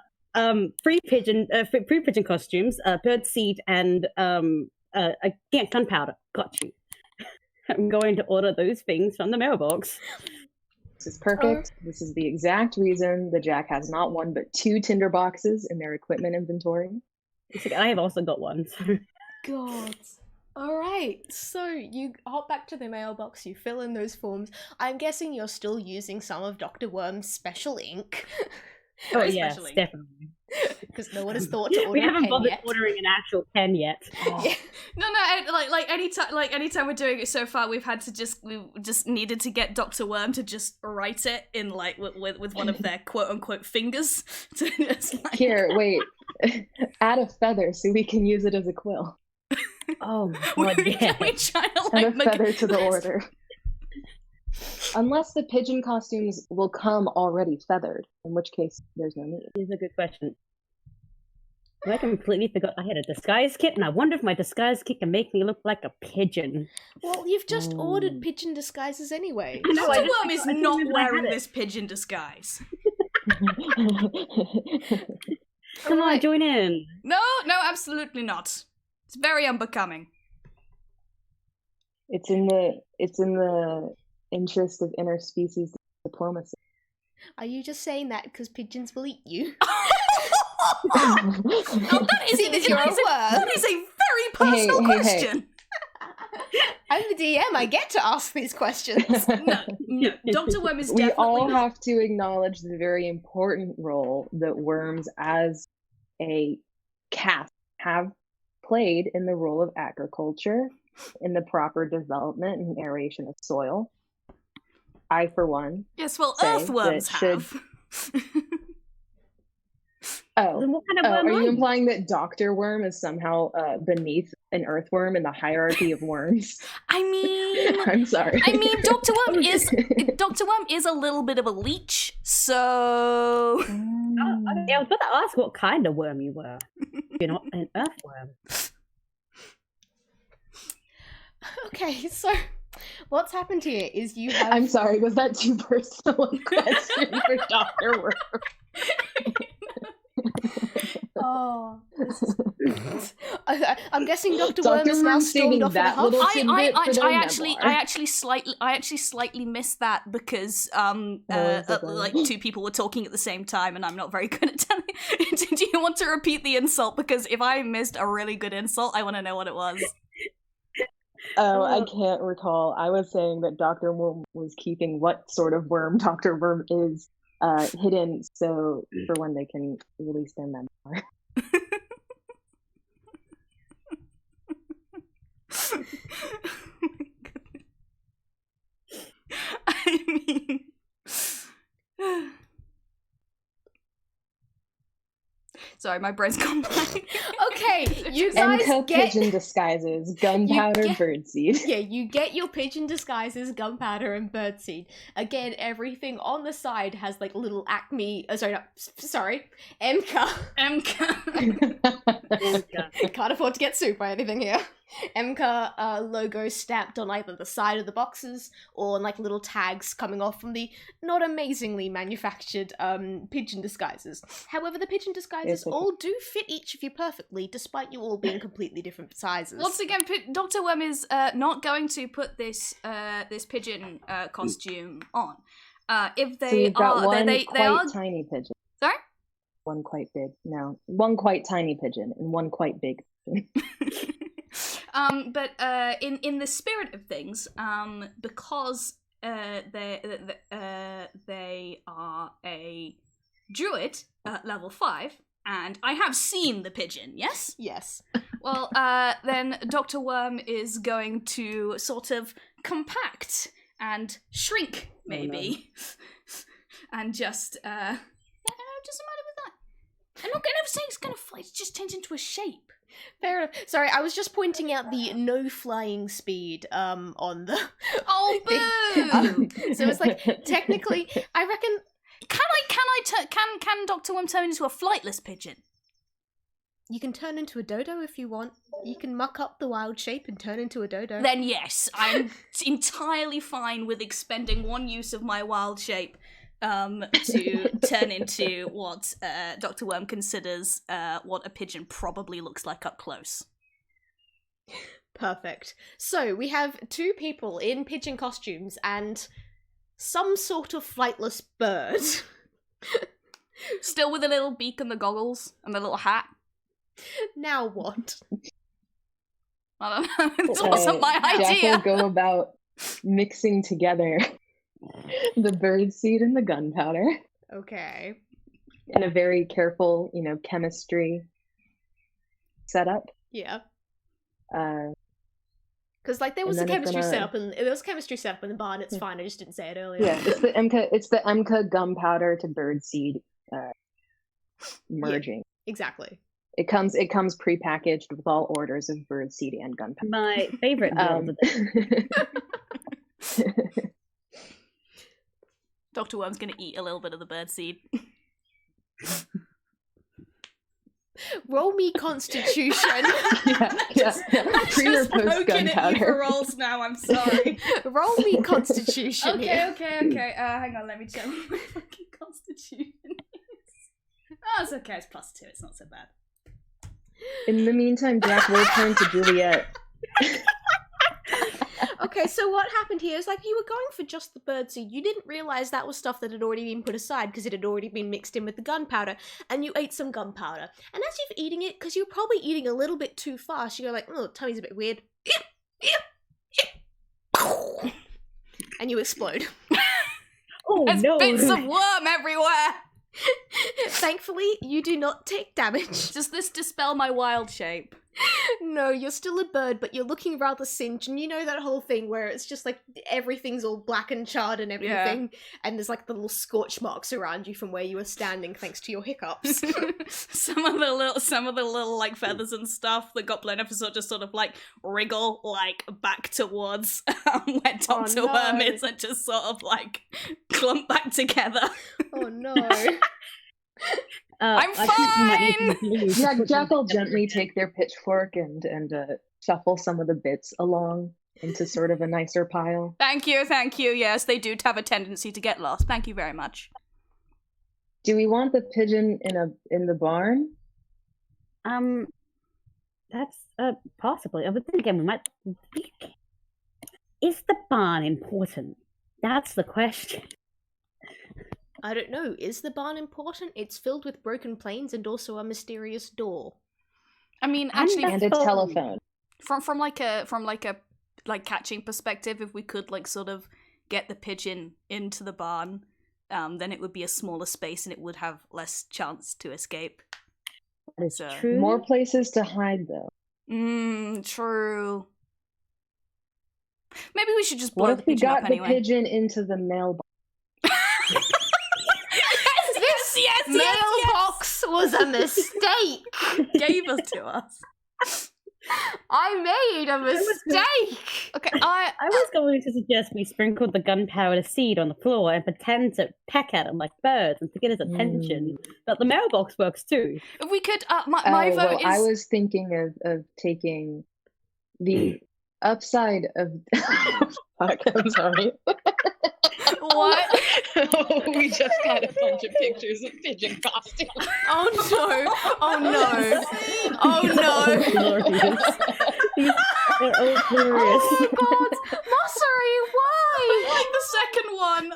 free pigeon costumes, bird seed, and gunpowder. Got you. I'm going to order those things from the mailbox. This is perfect. This is the exact reason the Jack has not one but 2 tinder boxes in their equipment inventory. I have also got one. So. God. All right, so you hop back to the mailbox, you fill in those forms. I'm guessing you're still using some of Dr. Worm's special ink. Oh yes, definitely. Because no one has thought to order We a haven't pen bothered yet. ordering an actual pen yet. Yeah. No, anytime we're doing it so far, we just needed to get Dr. Worm to just write it in like with one of their quote unquote fingers. To just, like... Here, wait. Add a feather so we can use it as a quill. Oh my god, yeah. We try to, Add a feather to the order. Unless the pigeon costumes will come already feathered, in which case there's no need. Here's a good question. I completely forgot I had a disguise kit, and I wonder if my disguise kit can make me look like a pigeon. Well, you've just ordered pigeon disguises anyway. No, Dr. Worm is not wearing it. this pigeon disguise. Come on, join in. No, absolutely not. It's very unbecoming. It's in the interest of interspecies diplomacy. Are you just saying that because pigeons will eat you? That is a very personal question. I'm the DM, I get to ask these questions. No, Dr. Worm is We definitely all not. have to acknowledge the very important role that worms as a caste have played in the role of agriculture, in the proper development and aeration of soil. I, for one, Yes, well, say earthworms that should- have. Then what kind of worm are are you you? implying that Dr. Worm is somehow beneath an earthworm in the hierarchy of worms? I mean, I'm sorry. Dr. Worm is a little bit of a leech, so Yeah, I was about to ask what kind of worm you were. You're not an earthworm. Okay, so what's happened here is you have... I'm sorry, was that too personal a question for Dr. Worm? Oh, I'm guessing Dr. Worm is now Worm's stormed saving off in a that huff. little tidbit for their I memoir. actually slightly missed that because like 2 people were talking at the same time, and I'm not very good at telling. Do you want to repeat the insult? Because if I missed a really good insult, I want to know what it was. Oh, I can't recall. I was saying that Dr. Worm was keeping what sort of worm Dr. Worm is hidden, so for when they can release their memoir. I mean, sorry, my brain's gone blank. Okay, you guys Emka get... pigeon disguises, gunpowder, birdseed. Yeah, you get your pigeon disguises, gunpowder, and birdseed. Again, everything on the side has like little Acme. MK. Can't afford to get sued by anything here. MK logo stamped on either the side of the boxes or on like little tags coming off from the not amazingly manufactured pigeon disguises. However, the pigeon disguises all do fit each of you perfectly, despite you all being completely different sizes. Once again, Dr. Worm is not going to put this pigeon costume on. If they So you've got are, one they quite are. tiny pigeon. Sorry. One quite big. No, one quite tiny pigeon and one quite big pigeon. But in the spirit of things, because they are a druid level 5, and I have seen the pigeon. Yes. Yes. Well, then Dr. Worm is going to sort of compact and shrink, maybe, and just a matter with that. I'm not gonna say it's gonna fly. It just turns into a shape. Fair enough. Sorry, I was just pointing out the no flying speed on the Oh, boo! so it's like technically I reckon Can Dr. Worm turn into a flightless pigeon? you can turn into a dodo if you want. You can muck up the wild shape and turn into a dodo. Then yes, I'm entirely fine with expending one use of my wild shape to turn into what Dr. Worm considers what a pigeon probably looks like up close. Perfect. So we have 2 people in pigeon costumes and some sort of flightless bird. Still with a little beak and the goggles and the little hat. Now what? I don't know. This wasn't my Jack idea. will go about mixing together the bird seed and the gunpowder Okay. in a very careful, chemistry setup. Yeah. Uh, Because there And was a then it's chemistry gonna- setup, and there was chemistry setup in the barn. It's fine. I just didn't say it earlier. yeah, it's the MK gunpowder to bird seed merging. Exactly. It comes prepackaged with all orders of bird seed and gunpowder. My favorite meal of the day. Dr. Worm's gonna eat a little bit of the bird seed. Roll me Constitution. yeah. Pre or post gunpowder. rolls now, I'm sorry. Roll me Constitution. here. Okay. Hang on, let me check what my fucking constitution is. Oh, it's okay, it's +2, it's not so bad. In the meantime, Jack will turn to Juliet. Okay, so what happened here is you were going for just the birdseed. You didn't realize that was stuff that had already been put aside because it had already been mixed in with the gunpowder, and you ate some gunpowder. And as you're eating it, because you're probably eating a little bit too fast, you go oh, tummy's a bit weird. And you explode. Oh There's no! bits of worm everywhere! Thankfully, you do not take damage. Does this dispel my wild shape? No, you're still a bird, but you're looking rather singed, and you know that whole thing where it's just everything's all black and charred and everything, and there's the little scorch marks around you from where you were standing thanks to your hiccups. some of the little feathers and stuff that got blown up just sort of wriggle back towards where Dr. no. Worm is and just sort of clump back together. Oh no. I'm I think you might need fine! to leave. Jack will gently take their pitchfork and shuffle some of the bits along into sort of a nicer pile. Thank you. Yes, they do have a tendency to get lost. Thank you very much. Do we want the pigeon in the barn? That's possibly. But then again, we might. Is the barn important? That's the question. I don't know. Is the barn important? It's filled with broken planes and also a mysterious door. I mean, actually, And a telephone. from a catching perspective, if we could sort of get the pigeon into the barn, then it would be a smaller space and it would have less chance to escape. That is So- true. More places to hide, though. True. Maybe we should just blow What the if we pigeon got up the anyway. pigeon into the mailbox? yes, Mailbox was a mistake. Gave us to us. I made a mistake. Okay, I was going to suggest we sprinkled the gunpowder seed on the floor and pretend to peck at him like birds and to get his attention. But the mailbox works too. if we could, my vote is. I was thinking of taking the upside of. Fuck, I'm sorry. What? We just got a bunch of pictures of pigeon costumes. Oh no. Oh no. Oh no. Glorious. They're all glorious. Oh god. Mossery, why?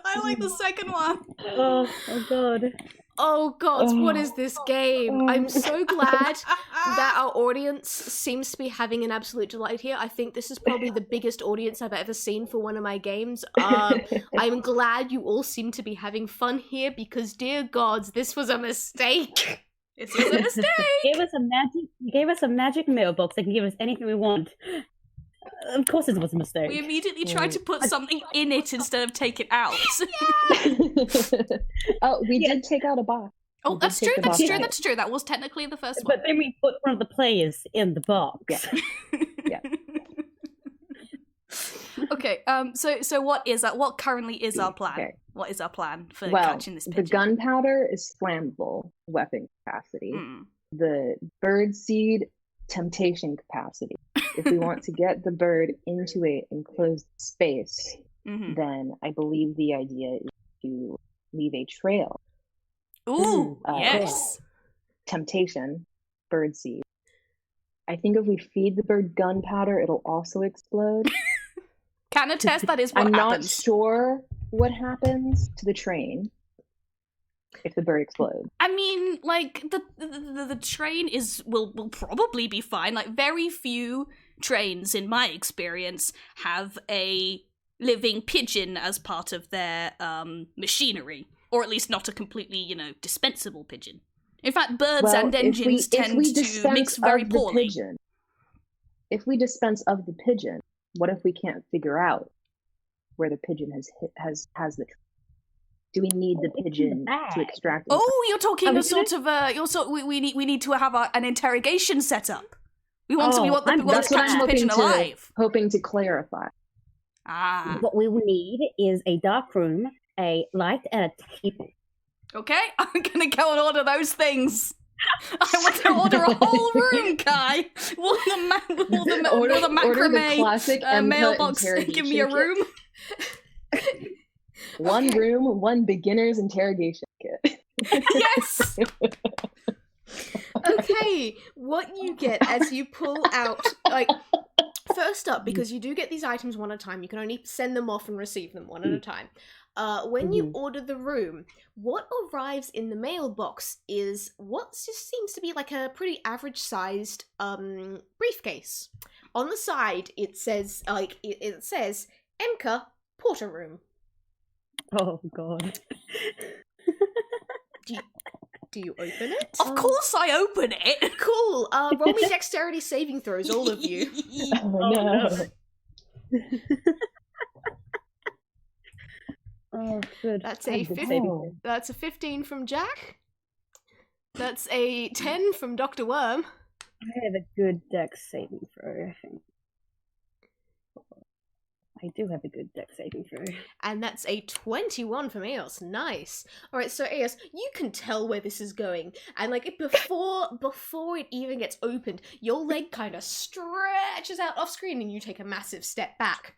I like the second one. Oh god. Oh god, what is this game? I'm so glad that our audience seems to be having an absolute delight here. I think this is probably the biggest audience I've ever seen for one of my games. I'm glad you all seem to be having fun here because, dear gods, this was a mistake. It was a mistake. You gave us a magic mailbox that can give us anything we want. Of course it was a mistake. We immediately tried to put something in it instead of take it out. Oh, we did take out a box. Oh, We did that's take true. the That's box true. out. That's true. That was technically the first one. But then we put one of the players in the box. Yeah. Okay. So what is that? What currently is our plan? Okay. What is our plan for Well, catching this the pigeon? gunpowder is flammable weapon capacity. Mm. The bird seed temptation capacity. If we want to get the bird into a enclosed space, Mhm. then I believe the idea is to leave a trail. Ooh, Uh, yes. Temptation, bird seed. I think if we feed the bird gunpowder, it'll also explode. Can attest that is what I'm not happens. sure what happens to the train if the bird explodes? I mean, like, the train will probably be fine. Like, very few trains, in my experience, have a living pigeon as part of their machinery. Or at least not a completely, dispensable pigeon. In fact, birds and engines tend to mix very poorly. If we dispense of the pigeon, what if we can't figure out where the pigeon has the train? Do we need the pigeon to extract? Oh, you're talking a sort of we need to have an interrogation set up. We want to catch the pigeon alive. Hoping to clarify. Ah. What we will need is a dark room, a light, and a table. Okay, I'm gonna go and order those things. I want to order a whole room, Kai. Will the macrame mailbox give me a room? One room, one beginner's interrogation kit. Yes! Okay, what you get as you pull out, like, first up, because you do get these items one at a time, you can only send them off and receive them one at a time. When you order the room, what arrives in the mailbox is what just seems to be like a pretty average-sized briefcase. On the side, it says Emka Porter Room. Oh god. Do you open it? Of course I open it! Cool. Roll me dexterity saving throws, all of you. Oh no. Oh, good. That's a 15. That's a 15 from Jack. That's a 10 from Dr. Worm. I have a good dex saving throw, I think. I do have a good dex saving throw. And that's a 21 from Eos. Nice. Alright, so Eos, you can tell where this is going. And like before it even gets opened, your leg kind of stretches out off screen and you take a massive step back.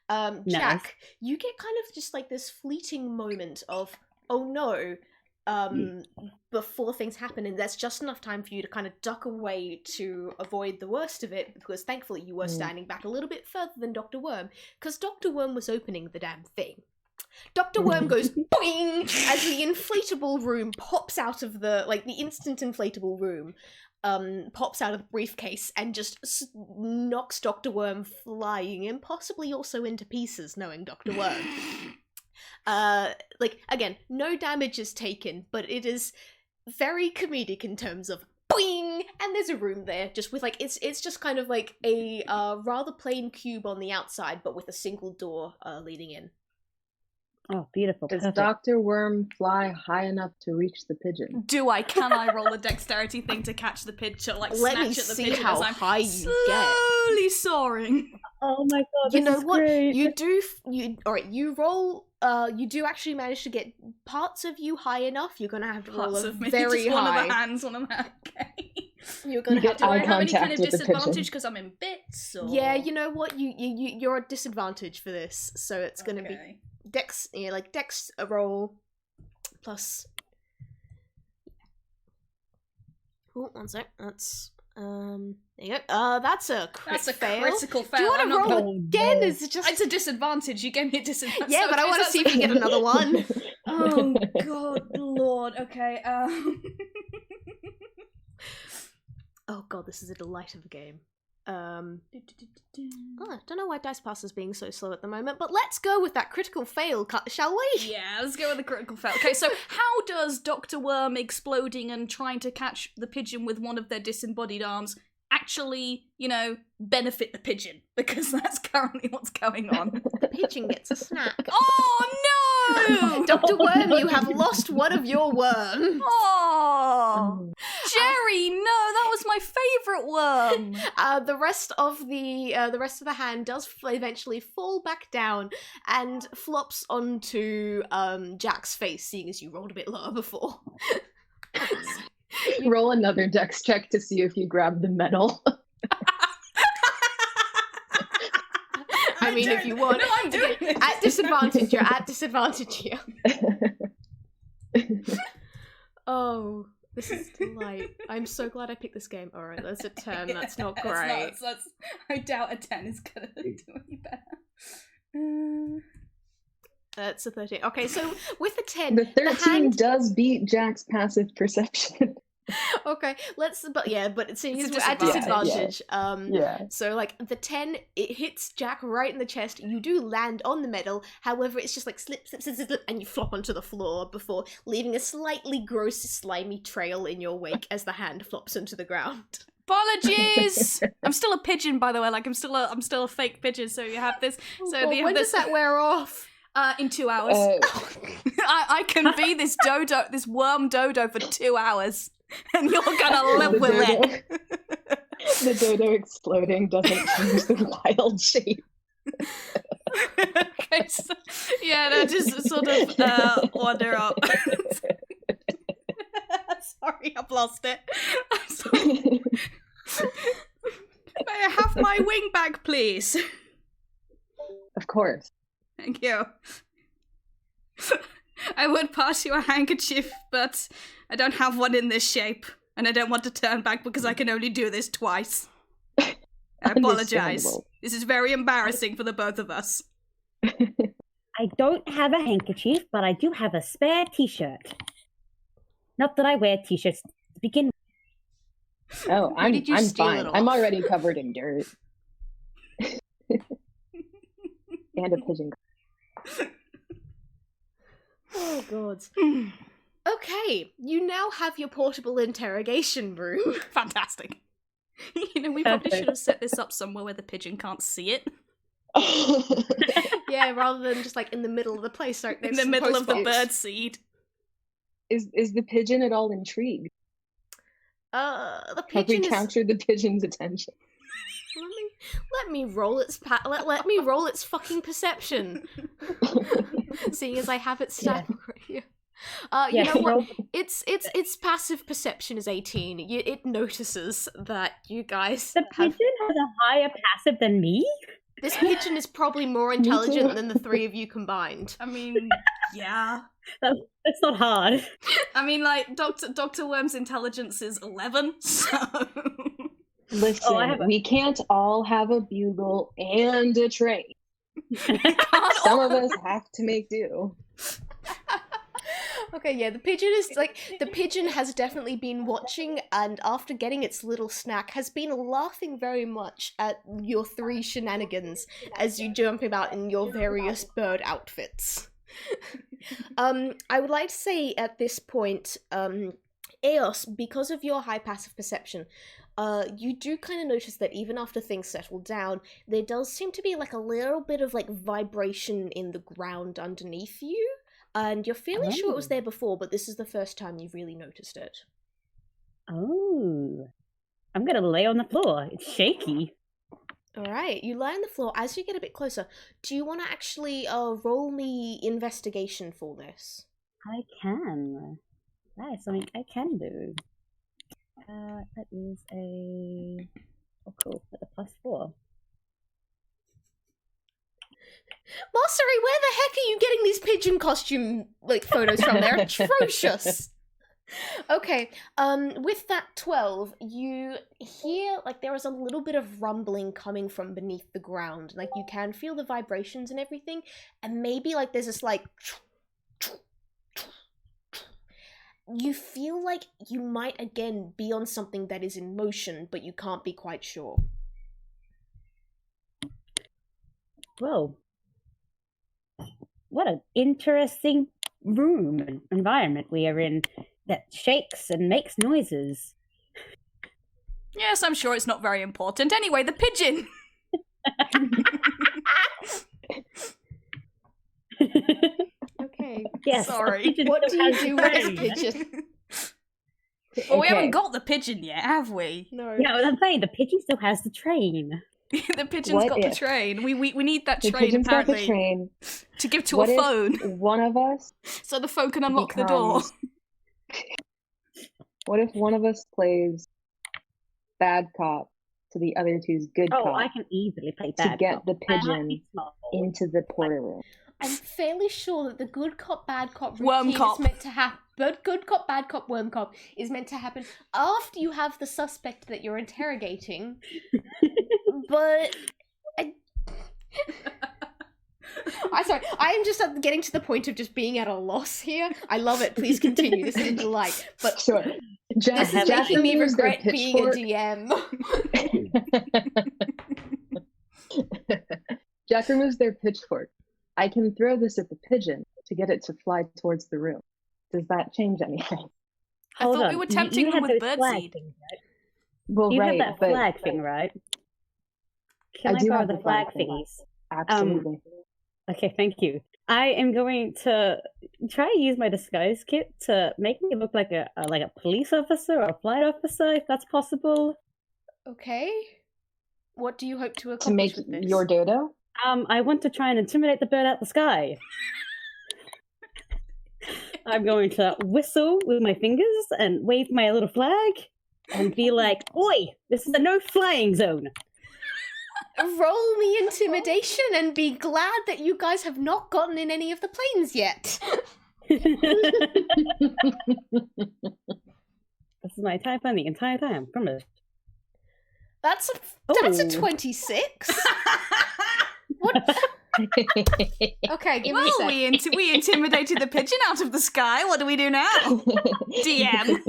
Jack, Nice. you get kind of just like this fleeting moment of, oh no, before things happen, and there's just enough time for you to kind of duck away to avoid the worst of it, because thankfully you were standing back a little bit further than Dr. Worm, because Dr. Worm was opening the damn thing. Dr. Worm goes boing as the inflatable room pops out of the instant inflatable room pops out of the briefcase and just knocks Dr. Worm flying and possibly also into pieces, knowing Dr. Worm. Again, no damage is taken, but it is very comedic in terms of boing, and there's a room there, just with it's just kind of like a rather plain cube on the outside, but with a single door leading in. Oh, beautiful. Does Perfect. Dr. Worm fly high enough to reach the pigeon? Can I roll a dexterity thing to catch the pigeon, Let snatch me at the see pigeon how as I'm high you get. slowly soaring? Oh my god, You this know is what? great. You roll. You do actually manage to get parts of you high enough. You're gonna have to roll Parts a of me, very just high. one of the hands, one of the okay. You're gonna You have get to. Do I eye have any kind contact of with the pigeon. disadvantage because I'm in bits? Or... Yeah, you know what? You're at disadvantage for this, so it's gonna be Okay. dex. Dex a roll plus. Oh, one sec. That's there you go. That's a fail. Critical fail. Do you want I'm to not roll gonna... again? Is it just? It's a disadvantage. You gave me a disadvantage. Yeah, but I want to see if you get another one. Oh god, lord. Okay. Oh god, this is a delight of a game. I don't know why Dice Pass is being so slow at the moment, but let's go with that critical fail, shall we? Yeah, let's go with the critical fail. Okay, so how does Dr. Worm exploding and trying to catch the pigeon with one of their disembodied arms actually, benefit the pigeon? Because that's currently what's going on. The pigeon gets a snack. Oh no! Dr. Worm, you have lost one of your worms. Oh, Jerry, no, that was my favourite worm. The rest of the hand does eventually fall back down and flops onto Jack's face, seeing as you rolled a bit lower before. Roll another dex check to see if you grab the medal. I mean, if you want. No, I'm doing it. At disadvantage, you're at disadvantage here. Oh, this is delight. I'm so glad I picked this game. Alright, that's a 10. That's not great. I doubt a 10 is gonna do any better. That's a 13. Okay, so with the 10, The 13 hand... does beat Jack's passive perception. Okay, but seeing It's as a we're at disadvantage. disadvantage, Yeah. so like the 10, it hits Jack right in the chest. You do land on the metal, however, it's just like slip, and you flop onto the floor before leaving a slightly gross, slimy trail in your wake as the hand flops into the ground. Apologies. I'm still a pigeon, by the way. Like I'm still a fake pigeon. So you have this. So you have when this. does that wear off? In 2 hours. I can be this worm dodo for 2 hours, and you're gonna live with it. The dodo exploding doesn't change the wild shape. Okay, so, yeah, no, just sort of wander up. Sorry, I've lost it. I'm sorry. May I have my wing back, please? Of course. Thank you. I would pass you a handkerchief, but I don't have one in this shape, and I don't want to turn back because I can only do this twice. I apologize. Understandable. This is very embarrassing for the both of us. I don't have a handkerchief, but I do have a spare t-shirt. Not that I wear t-shirts to begin with. Oh, I'm did you steal fine. it I'm off? already covered in dirt. And a pigeon. Oh god. Okay, you now have your portable interrogation room. Fantastic. You know, we probably should have set this up somewhere where the pigeon can't see it. Yeah, rather than just like in the middle of the place, like In the middle of the bird seed. Is the pigeon at all intrigued? The Have we pigeon is. captured the pigeon's attention? Let me roll its let me roll its fucking perception. Seeing as I have it stat right here. You know what? Its passive perception is 18. It notices that you guys The have. pigeon has a higher passive than me? This pigeon is probably more intelligent than the three of you combined. I mean, yeah. That's not hard. I mean, like, Dr. Worm's intelligence is 11, so... Listen, we can't all have a bugle and a train. Some of us have to make do. Okay, yeah, the pigeon has definitely been watching, and after getting its little snack, has been laughing very much at your three shenanigans as you jump about in your various bird outfits. I would like to say at this point, Eos, because of your high passive perception, you do kind of notice that even after things settle down, there does seem to be like a little bit of like vibration in the ground underneath you. And you're fairly sure it was there before, but this is the first time you've really noticed it. Oh. I'm gonna lay on the floor. It's shaky. Alright, you lie on the floor. As you get a bit closer, do you want to actually roll me investigation for this? I can. That is something I can do. That is a... Oh, cool. That's a +4. Mastery, where the heck are you getting these pigeon costume photos from? They're atrocious. Okay, with that 12, you hear there is a little bit of rumbling coming from beneath the ground. Like you can feel the vibrations and everything, and maybe there's this you feel like you might again be on something that is in motion, but you can't be quite sure. Whoa. What an interesting room and environment we are in that shakes and makes noises. Yes, I'm sure it's not very important. Anyway, the pigeon! Okay. Yes. Sorry. What do you do with this pigeon? Well, we haven't got the pigeon yet, have we? No. Yeah, I'm saying the pigeon still has the train. The pigeon's What got the if? train. We need that The train, pigeon's got the apparently, train. to give to What a if phone, one of us so the phone can unlock the door. becomes- What if one of us plays bad cop to the other two's good Oh, cop I can easily play to bad get cop. the I might pigeon be small. into the porter room? I'm fairly sure that the good cop, bad cop Worm routine cop. is meant to happen. But good cop, bad cop, worm cop is meant to happen after you have the suspect that you're interrogating. But Sorry, I am just getting to the point of just being at a loss here. I love it. Please continue. This is a delight. But Sure. this is making me removes their regret being a pitchfork. DM. Jack removes their pitchfork. I can throw this at the pigeon to get it to fly towards the room. Does that change anything? I Hold thought on. we were You tempting them had with those flag birdseed. things, right? Well, You right, had that but flag thing, right? Can I I do borrow have the the flag flag thing. thingies? absolutely. Okay, thank you. I am going to try to use my disguise kit to make me look like a police officer or a flight officer, if that's possible. Okay. What do you hope to To accomplish make with this? your dodo? I want to try and intimidate the bird out the sky. I'm going to whistle with my fingers and wave my little flag and be like, "Oi, this is a no flying zone." Roll me intimidation and be glad that you guys have not gotten in any of the planes yet. This is my type on the entire time, promise. That's a 26. What? Okay, give me a Well, sec. we intimidated the pigeon out of the sky. What do we do now? DM.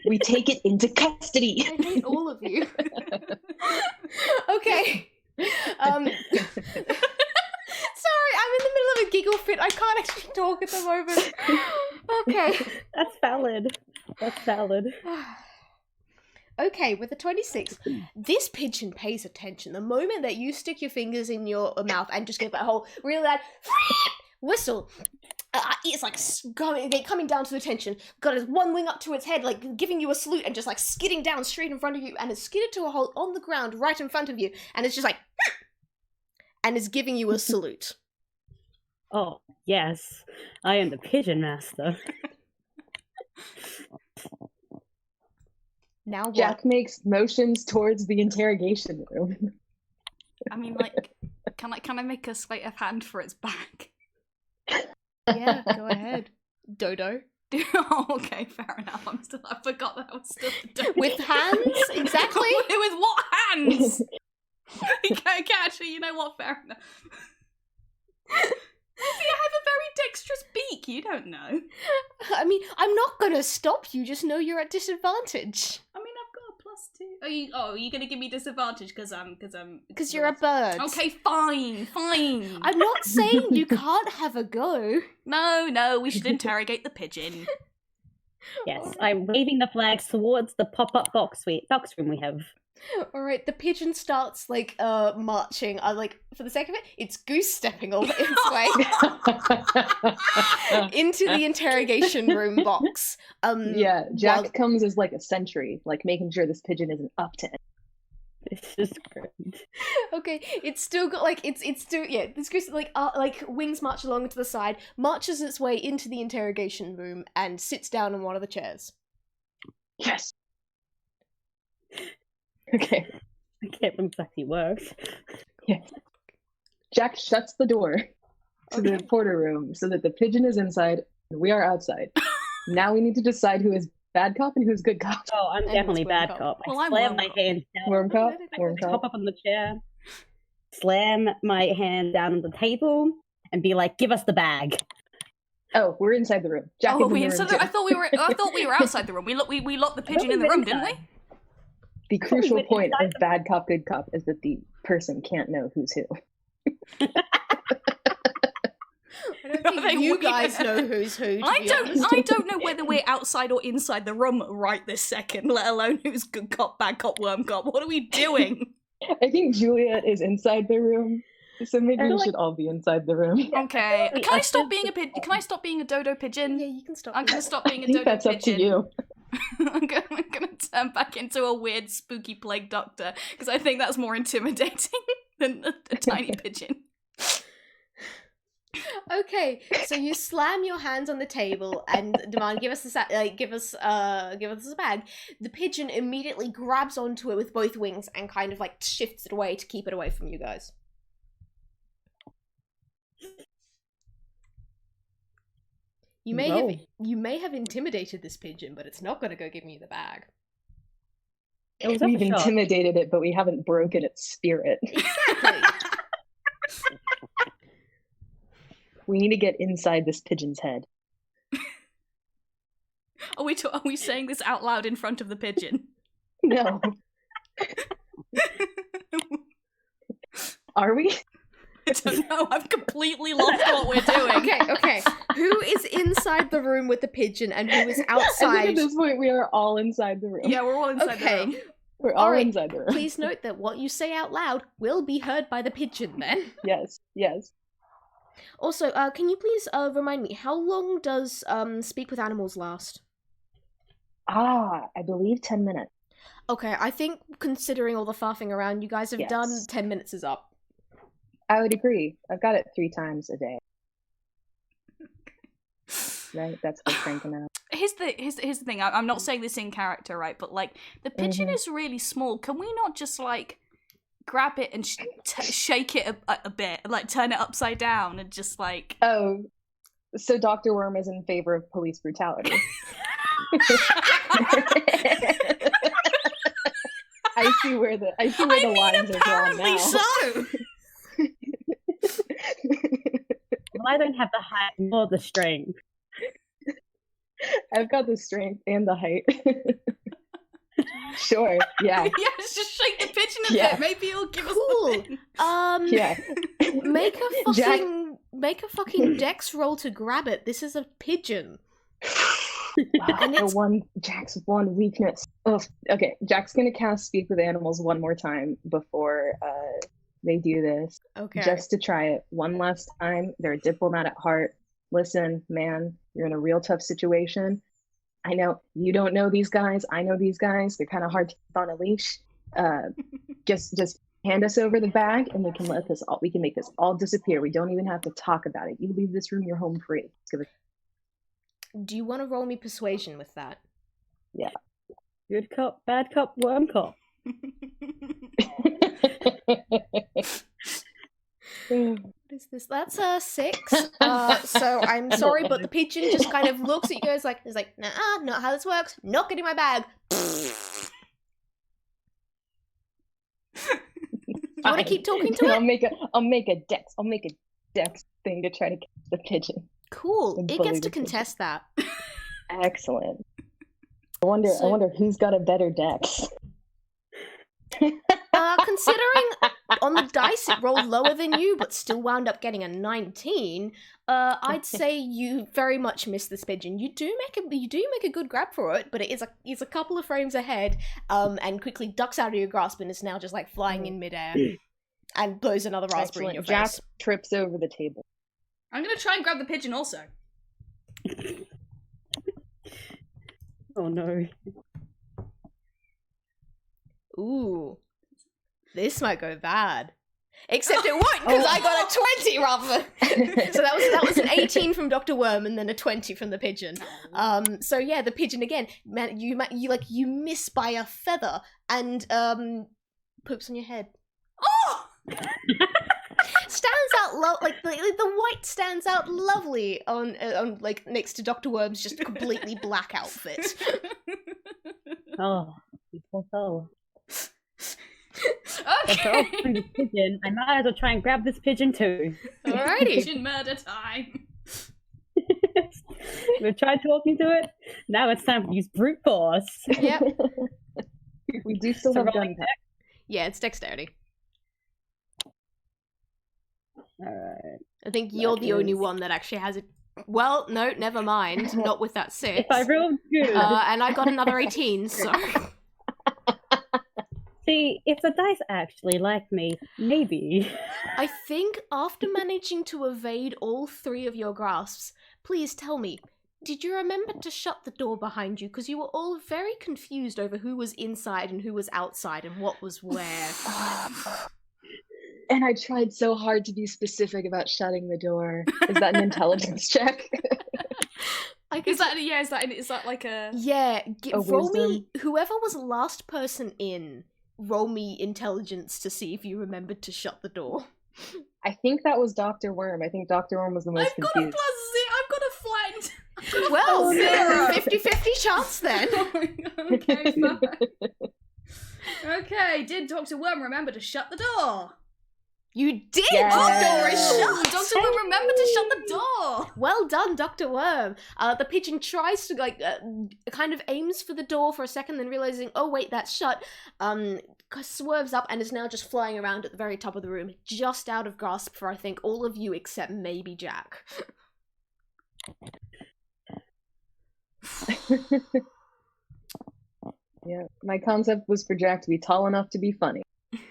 We take it into custody. I hate all of you. Okay. Sorry, I'm in the middle of a giggle fit. I can't actually talk at the moment. Okay. That's valid. That's valid. Okay, with a 26, this pigeon pays attention. The moment that you stick your fingers in your mouth and just give that whole really loud whistle, it's like coming down to attention. Got his one wing up to its head, like giving you a salute, and just like skidding down straight in front of you, and it's skidded to a hole on the ground right in front of you, and it's just like, and is giving you a salute. Oh, yes. I am the pigeon master. Now what? Jack makes motions towards the interrogation room. I mean, like, can I make a sleight of hand for its back? Yeah, go ahead. Dodo. Oh, okay, fair enough. I forgot that I was still a dodo. With hands? Exactly. With what hands? Okay, actually, you know what? Fair enough. Maybe I have a very dexterous beak. You don't know. I mean, I'm not gonna stop you, just know you're at disadvantage. I mean, I've got a +2. Are you gonna give me disadvantage because I'm? Because you're a bird. Okay, fine. I'm not saying you can't have a go. No, we should interrogate the pigeon. Yes, I'm waving the flags towards the pop-up box room we have. Alright, the pigeon starts, like, marching. Like, for the sake of it, it's goose-stepping all its way into the interrogation room box. Yeah, Jack comes as like a sentry, like making sure this pigeon isn't up to it. It's just great. Okay, it's still got, like, it's still, yeah, this goose, like, wings march along to the side, marches its way into the interrogation room, and sits down on one of the chairs. Yes. Okay. I can't remember exactly works. Yeah. Jack shuts the door to the reporter room so that the pigeon is inside and we are outside. Now we need to decide who is bad cop and who's good cop. Oh, I'm And definitely it's bad worm cop. Well, I I'm slam worm my cop. hand down. Worm cop? Worm Hop cop. up on the chair, slam my hand down on the table, and be like, "Give us the bag." Oh, we're inside the room. Jack Oh, is in the room too. I thought we were outside the room. We locked the pigeon in the room, didn't we? The crucial went point inside of bad cop, good cop is that the person can't know who's who. I don't think you guys know who's who, to be honest. I don't know whether we're outside or inside the room right this second, let alone who's good cop, bad cop, worm cop. What are we doing? I think Juliet is inside the room, so maybe we like- should all be inside the room. Okay. Wait, Can I I stop said- being a pigeon? Can I stop being a dodo pigeon? Yeah, you can stop. I'm gonna stop being I a think dodo that's up to pigeon. you. I'm gonna turn back into a weird, spooky plague doctor because I think that's more intimidating than a tiny pigeon. Okay, so you slam your hands on the table and demand, give us a bag. The pigeon immediately grabs onto it with both wings and kind of like shifts it away to keep it away from you guys. You may have intimidated this pigeon, but it's not going to go give me the bag. It was up We've a shot. intimidated it, but we haven't broken its spirit. Exactly. We need to get inside this pigeon's head. Are we saying this out loud in front of the pigeon? No. Are we? I don't know. I've completely lost what we're doing. Okay. Who is inside the room with the pigeon and who is I think outside? at this point we are all inside the room. Yeah, we're all inside the room. We're all Alright, inside the room. Please note that what you say out loud will be heard by the pigeon then. Yes. Also, can you please remind me, how long does Speak with Animals last? I believe 10 minutes. Okay, I think considering all the faffing around you guys have done, Yes. 10 minutes is up. I would agree. I've got it 3 times a day. Right? That's the cranking out. Here's the thing. I'm not saying this in character, right? But like, the pigeon is really small. Can we not just like grab it and shake it a bit, like turn it upside down, and just like? Oh, so Dr. Worm is in favor of police brutality. I see where the lines are drawn now. Apparently so. Well, I don't have the height nor the strength. I've got the strength and the height. Sure, yeah. Yes, just shake the pigeon a Yeah. bit. Maybe it'll give us Cool. something. Yeah. Make a fucking dex roll to grab it. This is a pigeon. And Jack's one weakness. Ugh. Okay, Jack's gonna cast Speak with Animals one more time before they do this. Okay. Just to try it one last time. They're a diplomat at heart. Listen, man, you're in a real tough situation. I know you don't know these guys. I know these guys. They're kind of hard to keep on a leash. Just hand us over the bag, and we can make this all disappear. We don't even have to talk about it. You leave this room, you're home free. Do you want to roll me persuasion with that? Yeah. Good cop, bad cop, worm cop. What is this? That's a 6. So I'm sorry, but the pigeon just kind of looks at you guys like, nah, not how this works. Not getting my bag. You want to keep talking to it? I'll make a dex thing to try to catch the pigeon. Cool. And It bully gets to the pigeon. contest that. Excellent. I wonder who's got a better dex. Considering on the dice it rolled lower than you, but still wound up getting a 19, I'd say you very much miss this pigeon. You do make a good grab for it, but it is a couple of frames ahead, and quickly ducks out of your grasp and is now just like flying in midair, and blows another raspberry in your Jack face. trips over the table. I'm gonna try and grab the pigeon also. Oh no. Ooh, this might go bad. Except it won't, because I got a 20 rather. So that was an 18 from Dr. Worm and then a 20 from the pigeon. So yeah, the pigeon again, man, you miss by a feather and poops on your head. Oh! Stands out like the white stands out lovely on like next to Dr. Worm's just completely black outfit. Oh, poor soul. Okay. After all the pigeon, I might as well try and grab this pigeon too. Alrighty. Pigeon murder time. We've tried talking to it. Now it's time to use brute force. Yep. We do still So have rolling gunpowder. Yeah, it's dexterity. Alright. I think you're That the only is- one that actually has it. Well, no, never mind. Not with that 6. If I rolled good, And I got another 18, so... see, if the dice actually like me, maybe. I think after managing to evade all 3 of your grasps, please tell me, did you remember to shut the door behind you? Because you were all very confused over who was inside and who was outside and what was where. And I tried so hard to be specific about shutting the door. Is that an intelligence check? I guess, Is that like a... yeah, A roll me, wisdom? whoever was last person in, roll me intelligence to see if you remembered to shut the door. I think that was Dr. Worm. I think Dr. Worm was the most I've got a confused. I've got a flat. I've got a Well, flat 50-50 chance then. Okay, fine. Okay, did Dr. Worm remember to shut the door? You did! Yes. The door is Oh, shut! Dr. Worm, remember to shut the door! Well done, Dr. Worm. The pigeon tries to, kind of aims for the door for a second, then realizing, oh wait, that's shut, swerves up and is now just flying around at the very top of the room, just out of grasp for, I think, all of you except maybe Jack. Yeah, my concept was for Jack to be tall enough to be funny.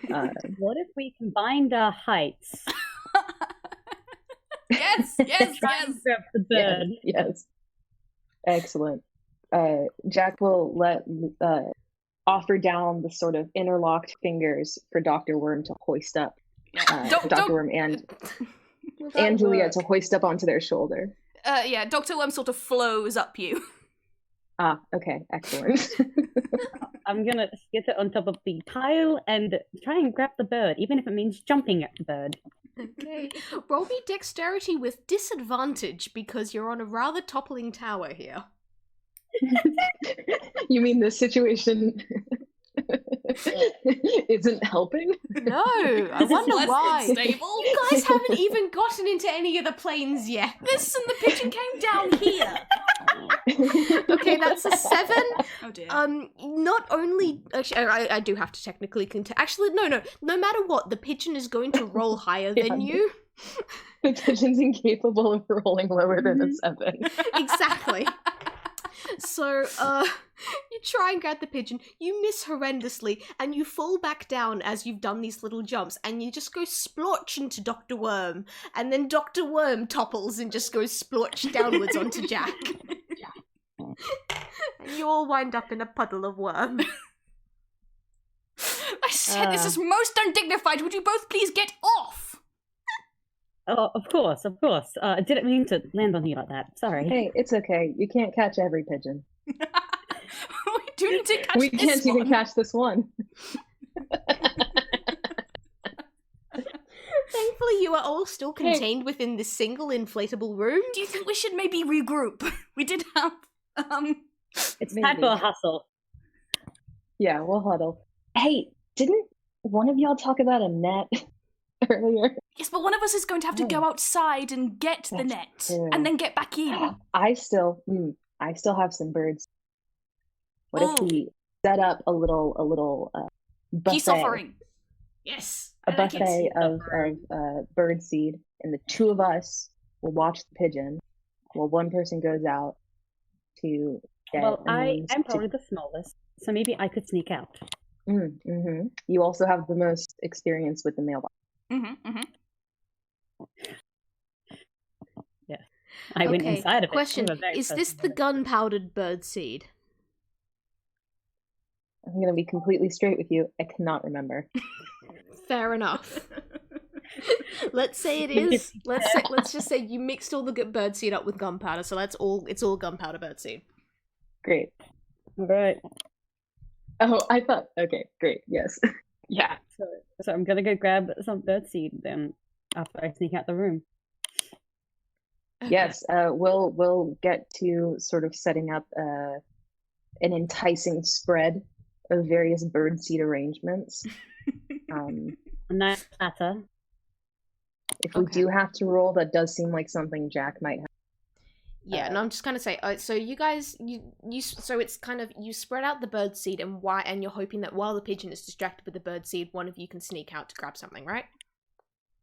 What if we combined our heights? Yes. Try and grab the bird. Yes. Excellent. Jack will offer down the sort of interlocked fingers for Dr. Worm to hoist up. Dr. Worm and Juliet to hoist up onto their shoulder. Dr. Worm sort of flows up you. Ah, okay, excellent. I'm gonna get it on top of the tile and try and grab the bird, even if it means jumping at the bird. Okay. Roll me dexterity with disadvantage because you're on a rather toppling tower here. You mean this situation isn't helping? No, I wonder Less why. unstable. You guys haven't even gotten into any of the planes yet. Listen, the pigeon came down here. Okay, that's a 7. Oh dear. Not only actually, I do have to technically actually, no. No matter what, the pigeon is going to roll higher than you. The pigeon's incapable of rolling lower than a 7. Exactly. So, you try and grab the pigeon, you miss horrendously, and you fall back down as you've done these little jumps, and you just go splotch into Dr. Worm, and then Dr. Worm topples and just goes splotch downwards onto Jack. And you all wind up in a puddle of worm. I said this is most undignified. Would you both please get off? Oh, of course. I didn't mean to land on you like that. Sorry. Hey, it's okay. You can't catch every pigeon. We do need to catch We this can't even one. catch this one. Thankfully, you are all still contained within this single inflatable room. Do you think we should maybe regroup? We did have It's Maybe. time for a hustle. Yeah, we'll huddle. Hey, didn't one of y'all talk about a net earlier? Yes, but one of us is going to have to go outside and get the That's net true. and then get back in. I still have some birds. What Oh. if we set up a little buffet, Peace offering. Yes. a I like it. buffet of bird seed, and the two of us will watch the pigeon while one person goes out to get. Well, a I means am to- probably the smallest, so maybe I could sneak out. Mhm. You also have the most experience with the mailbox. I went Okay, inside of it. question, I'm a very is this the personal- gunpowdered bird seed? I'm gonna be completely straight with you. I cannot remember. Fair enough. Let's say it is. Let's just say you mixed all the good bird seed up with gunpowder, so it's all gunpowder bird seed. Great. Right. Oh, I thought. Okay, great. Yes. Yeah. So I'm gonna go grab some bird seed then after I sneak out the room. Okay. Yes. We'll get to sort of setting up an enticing spread of various bird seed arrangements. A nice platter. If we Okay. do have to roll, that does seem like something Jack might have. Yeah, and I'm just gonna say, so you guys, so it's kind of you spread out the bird seed, and you're hoping that while the pigeon is distracted with the bird seed, one of you can sneak out to grab something, right?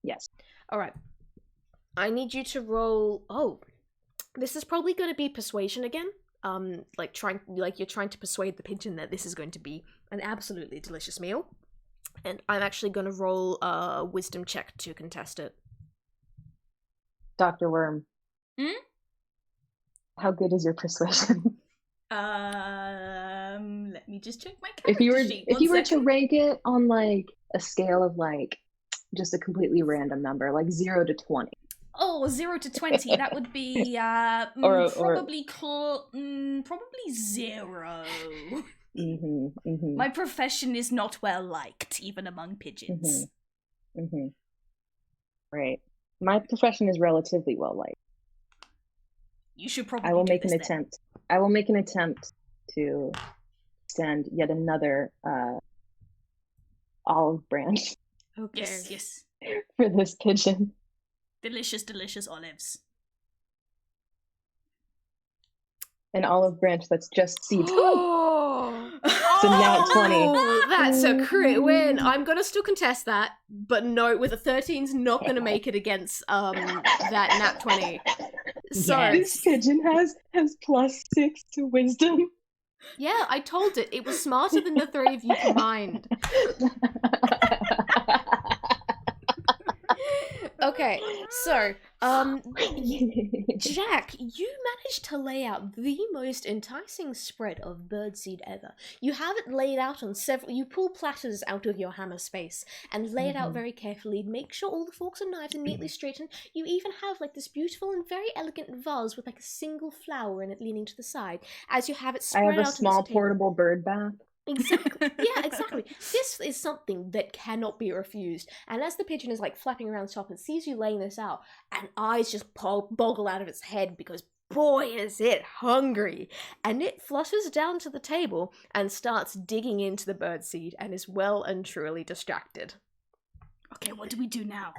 Yes. All right. I need you to roll. Oh, this is probably going to be persuasion again. You're trying to persuade the pigeon that this is going to be an absolutely delicious meal, and I'm actually going to roll a wisdom check to contest it. Dr. Worm. How good is your persuasion? Let me just check my If you were character sheet. if you One were to second. rank it on like a scale of like just a completely random number, like 0 to 20. Oh, 0 to 20. That would be Or- probably 0. My profession is not well liked, even among pigeons. Right. My profession is relatively well liked. You should probably. I will do make an this then. attempt. I will make an attempt to send yet another olive branch Okay. Yes, yes. for this pigeon. Delicious, delicious olives. An olive branch that's just seeds. So nat 20. Oh, that's a crit win. I'm gonna still contest that, but no, with a 13's not gonna make it against that nat 20. So This pigeon has +6 to wisdom. yeah, I told it. It was smarter than the three of you combined. Okay, so, Jack, you managed to lay out the most enticing spread of birdseed ever. You have it laid out on several. You pull platters out of your hammer space and lay it out very carefully. Make sure all the forks and knives are neatly straightened. You even have like this beautiful and very elegant vase with like a single flower in it leaning to the side. As you have it I spread have out a on small this table. portable bird bath. Exactly. Yeah, exactly. This is something that cannot be refused. And as the pigeon is like flapping around the top and sees you laying this out, and eyes just boggle out of its head because boy is it hungry, and it flutters down to the table and starts digging into the birdseed and is well and truly distracted. Okay, what do we do now?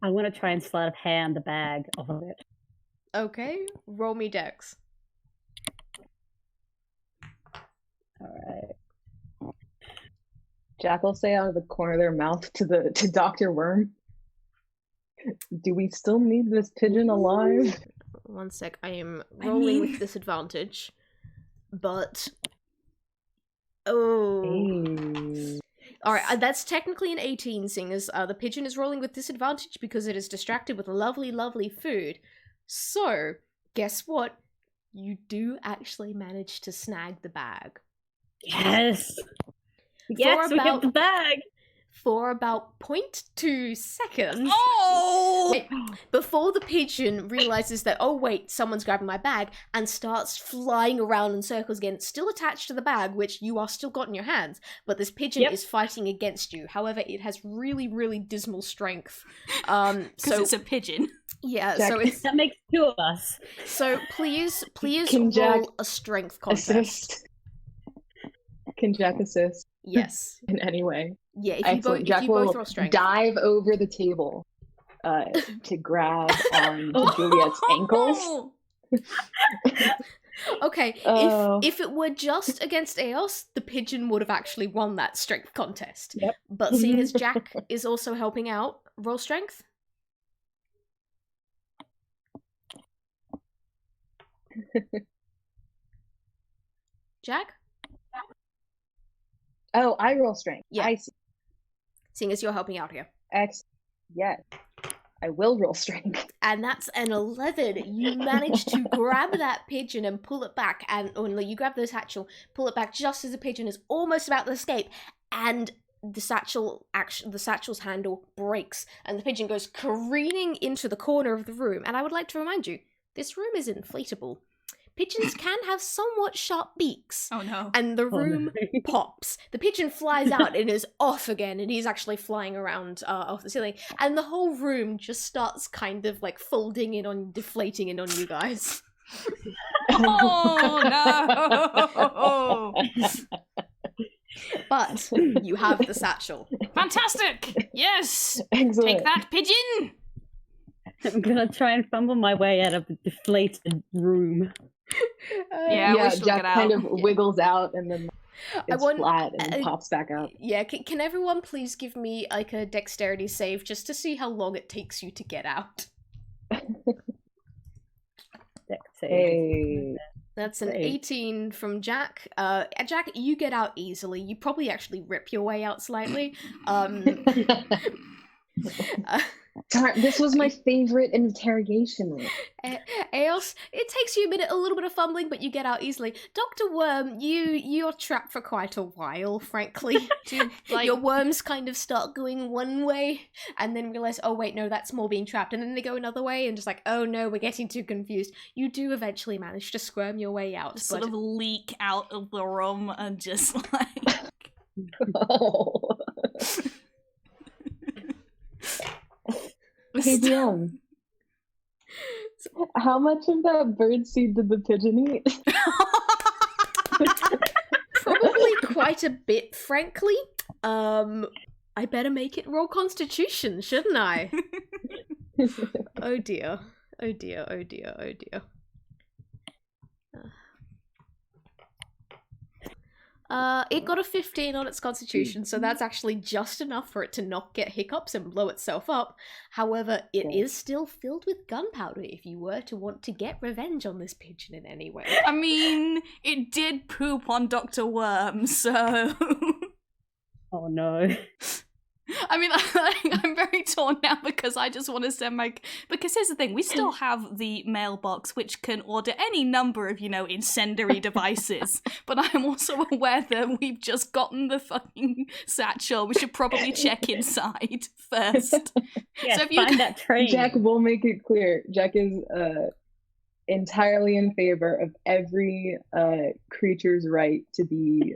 I want to try and sleight of hand the bag off of it. Okay, roll me dex. Alright. Jack will say out of the corner of their mouth to Dr. Worm, do we still need this pigeon alive? One sec, I am rolling with disadvantage. But alright, that's technically an 18, seeing as the pigeon is rolling with disadvantage because it is distracted with lovely, lovely food. So, guess what? You do actually manage to snag the bag. Yes! Yes, we have the bag! For about 0.2 seconds. Oh! Before the pigeon realizes that, oh wait, someone's grabbing my bag, and starts flying around in circles again, still attached to the bag, which you are still got in your hands, but this pigeon is fighting against you. However, it has really, really dismal strength. Because it's a pigeon. Yeah, Jack, so it's... That makes two of us. So please Can roll Jack a strength contest. assist? Can Jack assist Yes. in any way? Yeah, if Excellent. you Jack both will roll strength. dive over the table to grab onto Juliet's ankles. Okay, Oh. if it were just against Eos, the pigeon would have actually won that strength contest. Yep. But seeing as Jack is also helping out, roll strength. Jack? Oh, I roll strength. Yeah. I see. Seeing as you're helping out here. Yes. I will roll strength. And that's an 11. You manage to grab that pigeon and pull it back, and only you grab the satchel, pull it back just as the pigeon is almost about to escape, and the satchel's handle breaks, and the pigeon goes careening into the corner of the room. And I would like to remind you, this room is inflatable. Pigeons can have somewhat sharp beaks. Oh no. And the room pops. The pigeon flies out and is off again, and he's actually flying around off the ceiling. And the whole room just starts kind of like folding in on, deflating in on you guys. Oh no! But you have the satchel. Fantastic! Yes! Excellent. Take that, pigeon! I'm gonna try and fumble my way out of the deflated room. Yeah, we should Jack get kind out. of wiggles out and then it's flat and pops back up. Yeah, can everyone please give me like a dexterity save just to see how long it takes you to get out? Hey. That's an 18 from Jack. Jack, you get out easily. You probably actually rip your way out slightly. This was my favorite interrogation room. Eos, it takes you a little bit of fumbling, but you get out easily. Dr. Worm, you're trapped for quite a while, frankly. Your worms kind of start going one way, and then realize, oh wait, no, that's more being trapped, and then they go another way, and just like, oh no, we're getting too confused. You do eventually manage to squirm your way out. Just sort of leak out of the room and just like... Oh. Hey, DM. How much of that bird seed did the pigeon eat? Probably quite a bit, frankly. I better make it roll Constitution, shouldn't I? Oh dear. Oh dear, oh dear, oh dear. It got a 15 on its Constitution, so that's actually just enough for it to not get hiccups and blow itself up. However, it is still filled with gunpowder if you were to want to get revenge on this pigeon in any way. I mean, it did poop on Dr. Worm, so... Oh no. I mean, I'm very torn now because I just want to send my... Because here's the thing, we still have the mailbox which can order any number of, incendiary devices. But I'm also aware that we've just gotten the fucking satchel. We should probably check inside first. Yeah, so if you find that train. Jack will make it clear. Jack is entirely in favor of every creature's right to be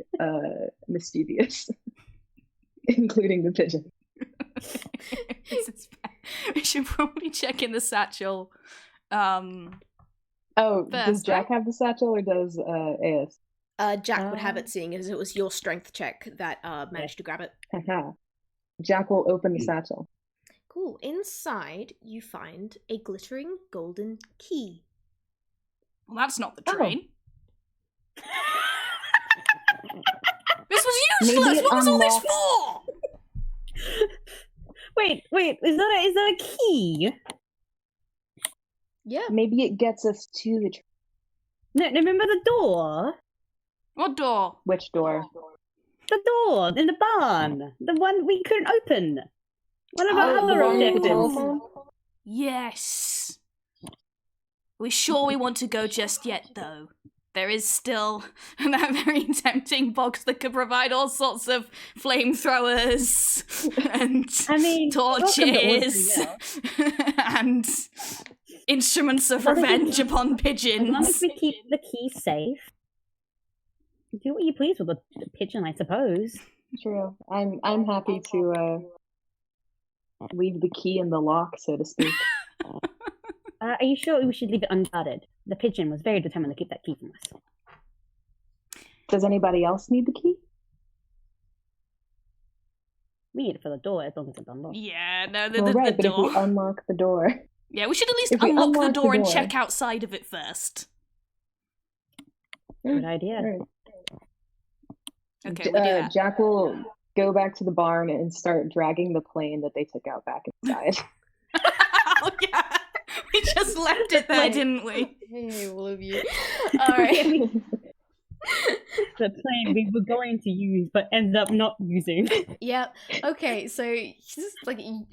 mischievous. Including the pigeon. We should probably check in the satchel. Does first, Jack have the satchel or does AS? Jack would have it, seeing as it was your strength check that managed to grab it. Haha. Jack will open the satchel. Cool. Inside, you find a glittering golden key. Well, that's not the train. This was useless! What was all this for? Wait, is that a key? Yeah. Maybe it gets us to the train. No, remember the door? What door? Which door? The door in the barn. The one we couldn't open. One of our other the one with the objectives. telephone? Yes. We sure we want to go just yet, though? There is still that very tempting box that could provide all sorts of flamethrowers and torches and instruments of revenge upon pigeons. As long as we keep the key safe, do what you please with the pigeon, I suppose. True. I'm happy to leave the key in the lock, so to speak. Are you sure we should leave it unguarded? The pigeon was very determined to keep that key from us. Does anybody else need the key? We need it for the door as long as it's unlocked. Yeah, no, Well, right, the but if door. we unlock the door... Yeah, we should at least If we unlock the unlock the door and door- check outside of it first. Good idea. Right. Okay, we do that. Jack will go back to the barn and start dragging the plane that they took out back inside. Oh, yeah. We just left it there, didn't we? Hey, all of you. Alright. The plane we were going to use but ended up not using. Yeah. Okay, so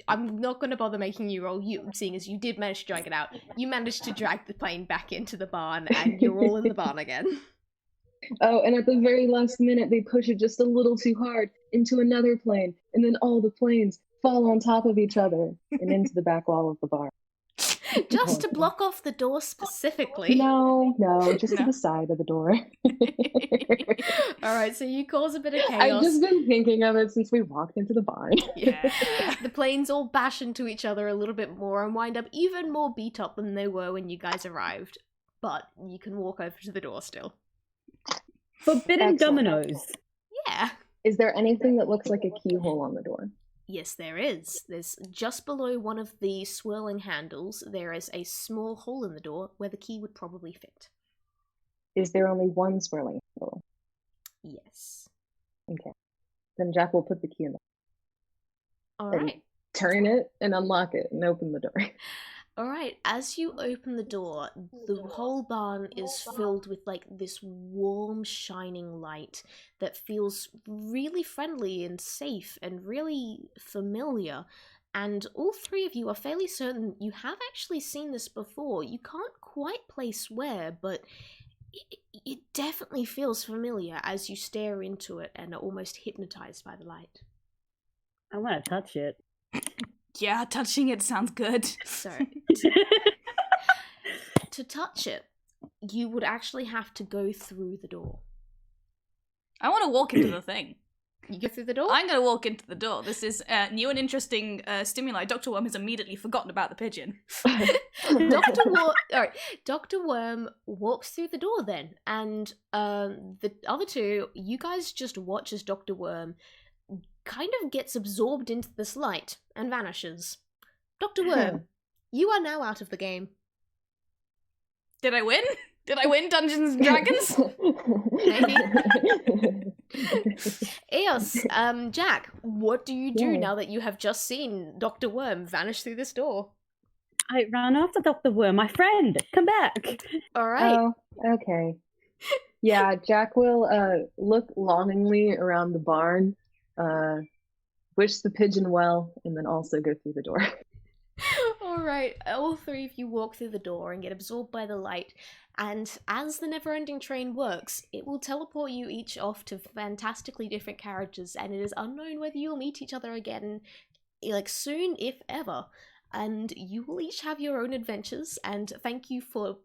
I'm not going to bother making you roll, seeing as you did manage to drag it out. You managed to drag the plane back into the barn, and you're all in the barn again. Oh, and at the very last minute, they push it just a little too hard into another plane, and then all the planes fall on top of each other and into the back wall of the barn. Just to block off the door specifically. No, just to the side of the door. Alright, so you cause a bit of chaos. I've just been thinking of it since we walked into the barn. Yeah. The planes all bash into each other a little bit more and wind up even more beat up than they were when you guys arrived. But you can walk over to the door still. Forbidden Excellent. dominoes. Yeah. Is there anything that looks like a keyhole on the door? Yes, there is. There's just below one of the swirling handles, there is a small hole in the door where the key would probably fit. Is there only one swirling handle? Yes. Okay. Then Jack will put the key in there. Alright. Turn it and unlock it and open the door. Alright, as you open the door, the whole barn is filled with this warm, shining light that feels really friendly and safe and really familiar. And all three of you are fairly certain you have actually seen this before. You can't quite place where, but it definitely feels familiar as you stare into it and are almost hypnotized by the light. I want to touch it. Yeah, touching it sounds good. So, to touch it, you would actually have to go through the door. I want to walk into the thing. You go through the door? I'm going to walk into the door. This is new and interesting stimuli. Dr. Worm has immediately forgotten about the pigeon. Dr. Worm walks through the door then, and the other two, you guys just watch as Dr. Worm kind of gets absorbed into this light and vanishes. Dr. Worm, you are now out of the game. Did I win? Did I win Dungeons and Dragons? Maybe. Eos, Jack, what do you do now that you have just seen Dr. Worm vanish through this door? I ran after Dr. Worm, my friend. Come back. All right. Oh, okay. Yeah, Jack will look longingly around the barn, wish the pigeon well, and then also go through the door. Alright, all three of you walk through the door and get absorbed by the light, and as the Neverending Train works, it will teleport you each off to fantastically different carriages, and it is unknown whether you'll meet each other again, like, soon, if ever. And you will each have your own adventures, and thank you for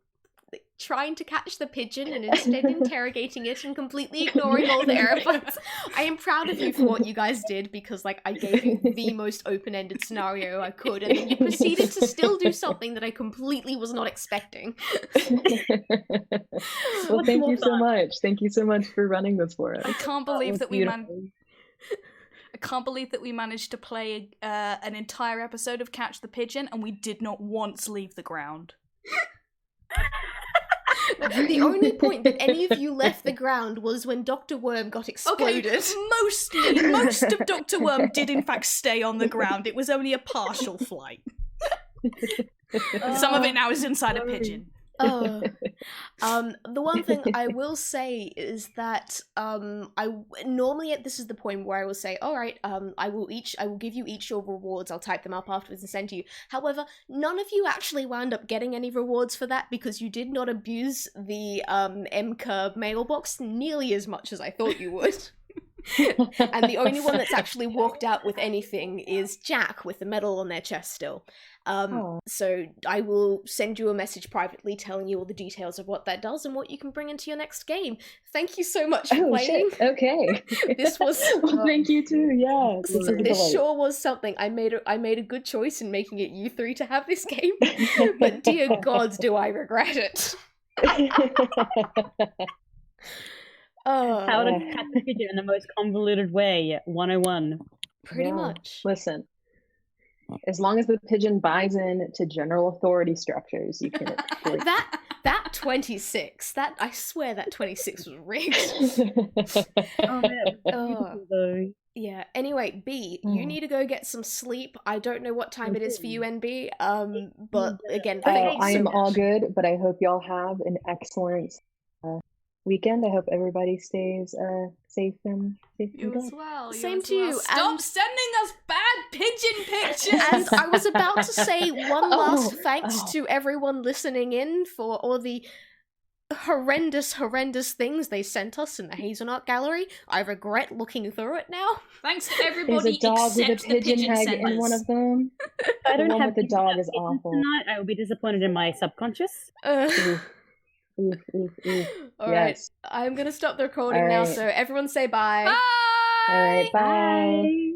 trying to catch the pigeon and instead interrogating it and completely ignoring all the error points. I am proud of you for what you guys did, because like I gave you the most open-ended scenario I could, and then you proceeded to still do something that I completely was not expecting. Well, thank you so much. Thank you so much for running this for us. I can't believe that we beautiful. I can't believe that we managed to play an entire episode of Catch the Pigeon and we did not once leave the ground. The only point that any of you left the ground was when Dr. Worm got exploded. Okay, most of Dr. Worm did in fact stay on the ground. It was only a partial flight. Some of it now is inside a pigeon. Oh. The one thing I will say is that I normally this is the point where I will say, all right, I will give you each your rewards. I'll type them up afterwards and send to you. However, none of you actually wound up getting any rewards for that because you did not abuse the MCA mailbox nearly as much as I thought you would. And the only one that's actually walked out with anything is Jack with the medal on their chest still. So I will send you a message privately telling you all the details of what that does and what you can bring into your next game. Thank you so much for playing. Shit. Okay. This was well, thank you too. Yeah. This sure was something. I made a good choice in making it you three to have this game. But dear gods, do I regret it. How to catch a pigeon in the most convoluted way, 101. Pretty much. Listen, as long as the pigeon buys in to general authority structures, you can. That 26. That I swear that 26 was rigged. Oh man. Yeah. Anyway, B, you need to go get some sleep. I don't know what time it is for you, NB. But again, thanks I so am much. all good, but I hope y'all have an excellent weekend. I hope everybody stays safe and You as good. well. Same to you. Stop sending us bad pigeon pictures. And I was about to say one last thanks to everyone listening in for all the horrendous things they sent us in the Hazelnut Gallery. I regret looking through it now. Thanks to There's everybody a dog with a except the pigeon pigeon head senders. in one of them. If I don't one have with the pigeons dog is awful. tonight, I will be disappointed in my subconscious. Oof, oof, oof. All right, Yes. I'm gonna stop the recording All now. right. So everyone say bye. Bye. All right. Bye. Bye.